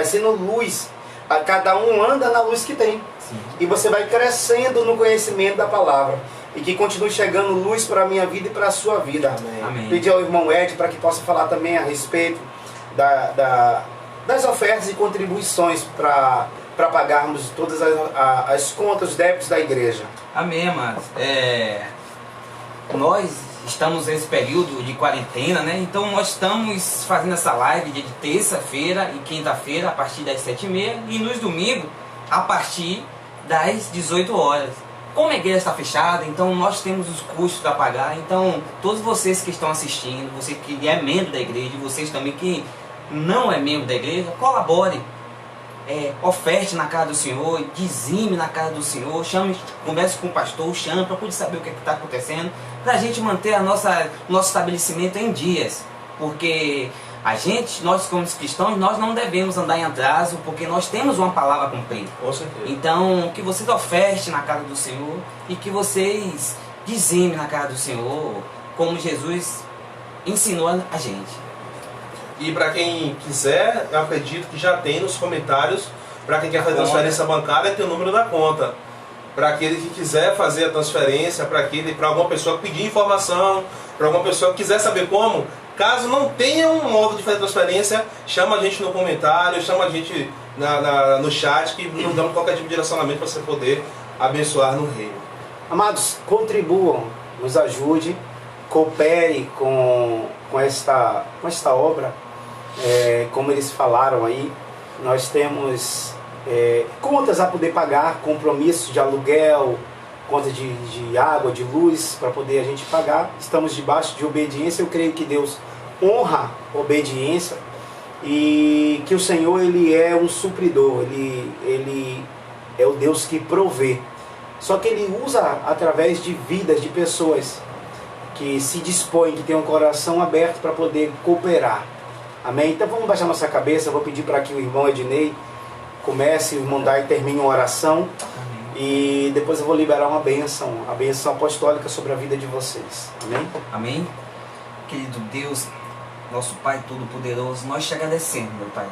sendo luz. A cada um anda na luz que tem. Sim. E você vai crescendo no conhecimento da palavra. E que continue chegando luz para a minha vida e para a sua vida. Amém. Pedir ao irmão Ed para que possa falar também a respeito das ofertas e contribuições para pagarmos todas as contas, os débitos da igreja. Amém, amados. Nós estamos nesse período de quarentena, né? Então nós estamos fazendo essa live de terça-feira e quinta-feira a partir das 7h30 e nos domingos a partir das 18 horas. Como a igreja está fechada, então nós temos os custos para pagar. Então todos vocês que estão assistindo, você que é membro da igreja, vocês também que não é membro da igreja, colabore. Oferte na casa do Senhor, dizime na casa do Senhor, converse com o pastor, chame para poder saber o que está acontecendo, para a gente manter nosso estabelecimento em dias, porque nós como cristãos, nós não devemos andar em atraso, porque nós temos uma palavra a cumprir. Com certeza. Então, que vocês ofertem na casa do Senhor e que vocês dizimem na casa do Senhor, como Jesus ensinou a gente. E para quem quiser, eu acredito que já tem nos comentários, para quem quer fazer transferência bancária, tem o número da conta. para aquele que quiser fazer a transferência, para alguma pessoa pedir informação, para alguma pessoa que quiser saber como. Caso não tenha um modo de fazer transferência, chama a gente no comentário, chama a gente no chat, que nos damos qualquer tipo de direcionamento para você poder abençoar no reino. Amados, contribuam, nos ajude, coopere com esta obra. Como eles falaram aí, nós temos contas a poder pagar, compromissos de aluguel, conta de água, de luz, para poder a gente pagar. Estamos debaixo de obediência. Eu creio que Deus honra a obediência e que o Senhor, Ele é um supridor, Ele é o Deus que provê. Só que Ele usa através de vidas, de pessoas que se dispõem, que têm um coração aberto para poder cooperar. Amém? Então vamos baixar nossa cabeça. Eu vou pedir para que o irmão Ednei comece, o irmão Dai termine uma oração. E depois eu vou liberar uma bênção, a bênção apostólica sobre a vida de vocês. Amém? Amém? Querido Deus, nosso Pai Todo-Poderoso, nós te agradecemos, meu Pai,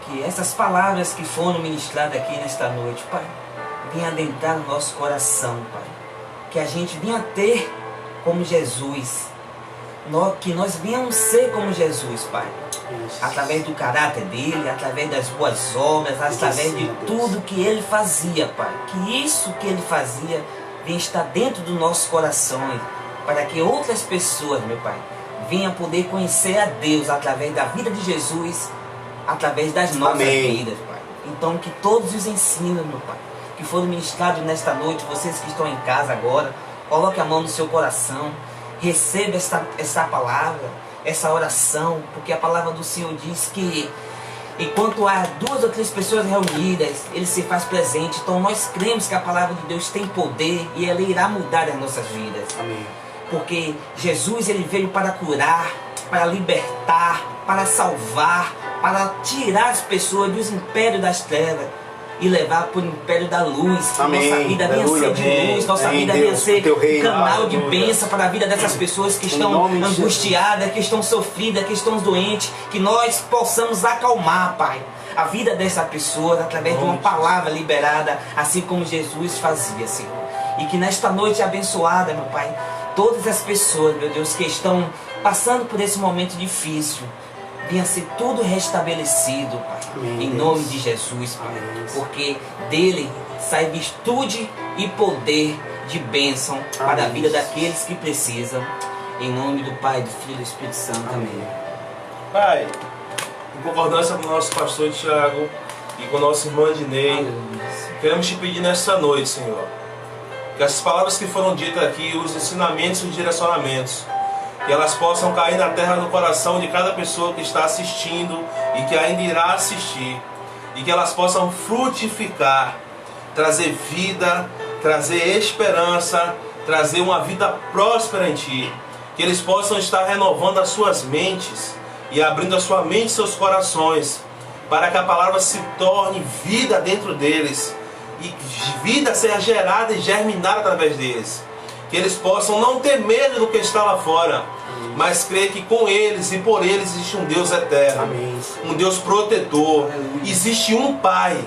que essas palavras que foram ministradas aqui nesta noite, Pai, venham adentrar no nosso coração, Pai. Que a gente venha ter como Jesus, que nós venhamos ser como Jesus, Pai. Através do caráter dele, através das boas obras, através de tudo que ele fazia, Pai. Que isso que ele fazia venha estar dentro do nosso coração, para que outras pessoas, meu Pai, venham poder conhecer a Deus através da vida de Jesus, através das nossas vidas, Pai. Então que todos os ensinos, meu Pai, que foram ministrados nesta noite, vocês que estão em casa agora, coloque a mão no seu coração, receba essa palavra, essa oração, porque a palavra do Senhor diz que enquanto há 2 ou 3 pessoas reunidas, Ele se faz presente. Então nós cremos que a palavra de Deus tem poder e ela irá mudar as nossas vidas. Amém. Porque Jesus, Ele veio para curar, para libertar, para salvar, para tirar as pessoas dos impérios das trevas e levar para o império da luz. Que Amém. Nossa vida venha ser de luz, nossa vida venha ser um canal de bênção para a vida dessas pessoas que estão angustiadas, que estão sofridas, que estão doentes, que nós possamos acalmar, Pai, a vida dessa pessoa através de uma palavra liberada, assim como Jesus fazia, Senhor. E que nesta noite abençoada, meu Pai, todas as pessoas, meu Deus, que estão passando por esse momento difícil, venha ser tudo restabelecido, Pai. Amém, em nome de Jesus, Pai. Amém. Porque dele sai virtude e poder de bênção para a vida daqueles que precisam. Em nome do Pai, do Filho e do Espírito Santo. Amém. Pai, em concordância com o nosso pastor Tiago e com o nosso irmão Ednei, queremos te pedir nesta noite, Senhor, que as palavras que foram ditas aqui, os ensinamentos e os direcionamentos, que elas possam cair na terra, no coração de cada pessoa que está assistindo e que ainda irá assistir, e que elas possam frutificar, trazer vida, trazer esperança, trazer uma vida próspera em Ti, que eles possam estar renovando as suas mentes e abrindo a sua mente e seus corações, para que a palavra se torne vida dentro deles, e vida seja gerada e germinada através deles. Que eles possam não ter medo do que está lá fora, mas crer que com eles e por eles existe um Deus eterno. Amém. Um Deus protetor. Existe um Pai.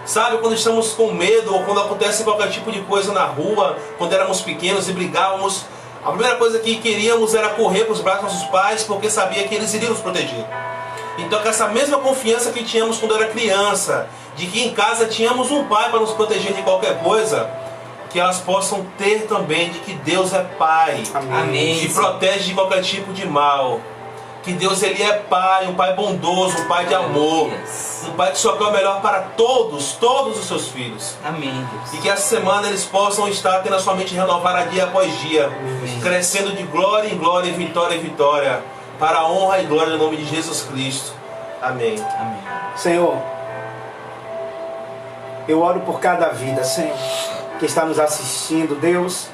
Sabe, quando estamos com medo ou quando acontece qualquer tipo de coisa na rua, quando éramos pequenos e brigávamos, a primeira coisa que queríamos era correr para os braços dos nossos pais, porque sabia que eles iriam nos proteger. Então, com essa mesma confiança que tínhamos quando era criança, de que em casa tínhamos um Pai para nos proteger de qualquer coisa, que elas possam ter também de que Deus é Pai. Amém. Que protege de qualquer tipo de mal. Que Deus, Ele é Pai, um Pai bondoso, um Pai de amor, um Pai que só quer o melhor para todos os seus filhos. Amém, Deus. E que essa semana eles possam estar tendo a sua mente renovada dia após dia, crescendo de glória em glória, e vitória em vitória, para a honra e glória do nome de Jesus Cristo. Amém. Amém. Senhor, eu oro por cada vida, Senhor, que está nos assistindo, Deus.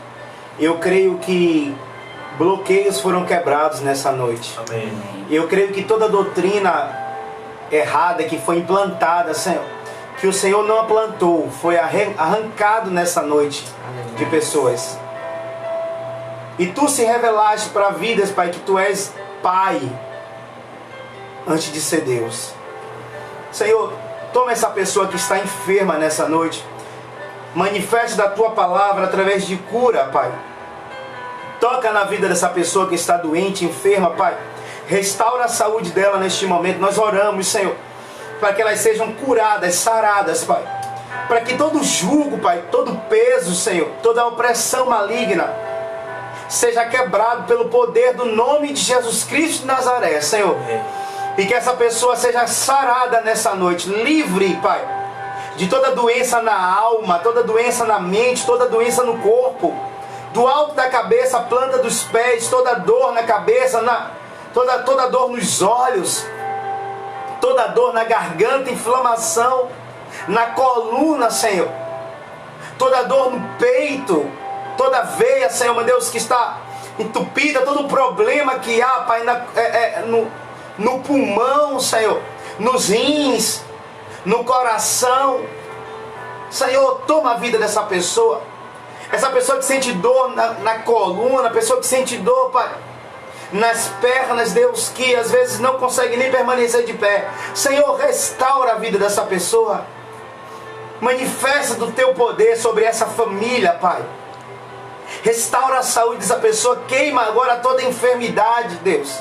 Eu creio que bloqueios foram quebrados nessa noite. Amém. Eu creio que toda doutrina errada que foi implantada, Senhor, que o Senhor não a plantou, foi arrancado nessa noite de pessoas. E Tu se revelaste para vidas, Pai, que Tu és Pai antes de ser Deus. Senhor, toma essa pessoa que está enferma nessa noite. Manifeste da tua palavra através de cura, Pai. Toca na vida dessa pessoa que está doente, enferma, Pai. Restaura a saúde dela neste momento. Nós oramos, Senhor, para que elas sejam curadas, saradas, Pai. Para que todo jugo, Pai, todo peso, Senhor, toda opressão maligna seja quebrado pelo poder do nome de Jesus Cristo de Nazaré, Senhor. E que essa pessoa seja sarada nessa noite, livre, Pai, de toda doença na alma, toda doença na mente, toda doença no corpo, do alto da cabeça, a planta dos pés, toda dor na cabeça, toda dor nos olhos, toda dor na garganta, inflamação na coluna, Senhor, toda dor no peito, toda veia, Senhor, meu Deus, que está entupida, todo problema que há, Pai, no pulmão, Senhor, nos rins, no coração, Senhor, toma a vida dessa pessoa. Essa pessoa que sente dor na coluna, a pessoa que sente dor, Pai, nas pernas, Deus, que às vezes não consegue nem permanecer de pé. Senhor, restaura a vida dessa pessoa. Manifesta do teu poder sobre essa família, Pai. Restaura a saúde dessa pessoa. Queima agora toda enfermidade, Deus.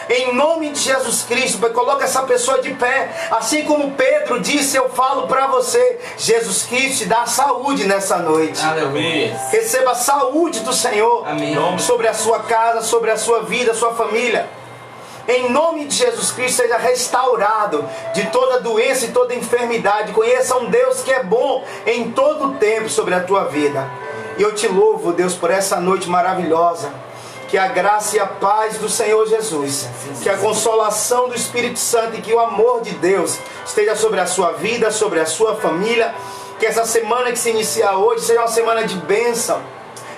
Em nome de Jesus Cristo, Pai, coloca essa pessoa de pé. Assim como Pedro disse, eu falo para você, Jesus Cristo te dá saúde nessa noite. Aleluia. Receba a saúde do Senhor. Amém. Sobre a sua casa, sobre a sua vida, a sua família. Em nome de Jesus Cristo, seja restaurado de toda doença e toda enfermidade. Conheça um Deus que é bom em todo o tempo sobre a tua vida. E eu te louvo, Deus, por essa noite maravilhosa. Que a graça e a paz do Senhor Jesus, que a consolação do Espírito Santo e que o amor de Deus esteja sobre a sua vida, sobre a sua família. Que essa semana que se inicia hoje seja uma semana de bênção,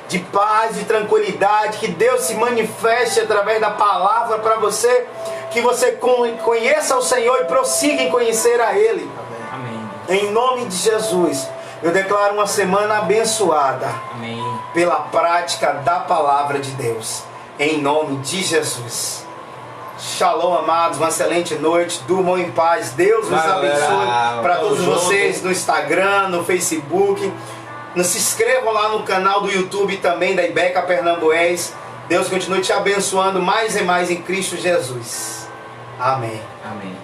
de paz, de tranquilidade. Que Deus se manifeste através da palavra para você. Que você conheça o Senhor e prossiga em conhecer a Ele. Amém. Em nome de Jesus, eu declaro uma semana abençoada. Amém. Pela prática da palavra de Deus, em nome de Jesus. Shalom, amados, uma excelente noite, durmam em paz, Deus nos abençoe. Para todos vocês no Instagram, no Facebook, se inscrevam lá no canal do YouTube também da Ibeca Pernambués. Deus continue te abençoando mais e mais em Cristo Jesus. Amém. Amém.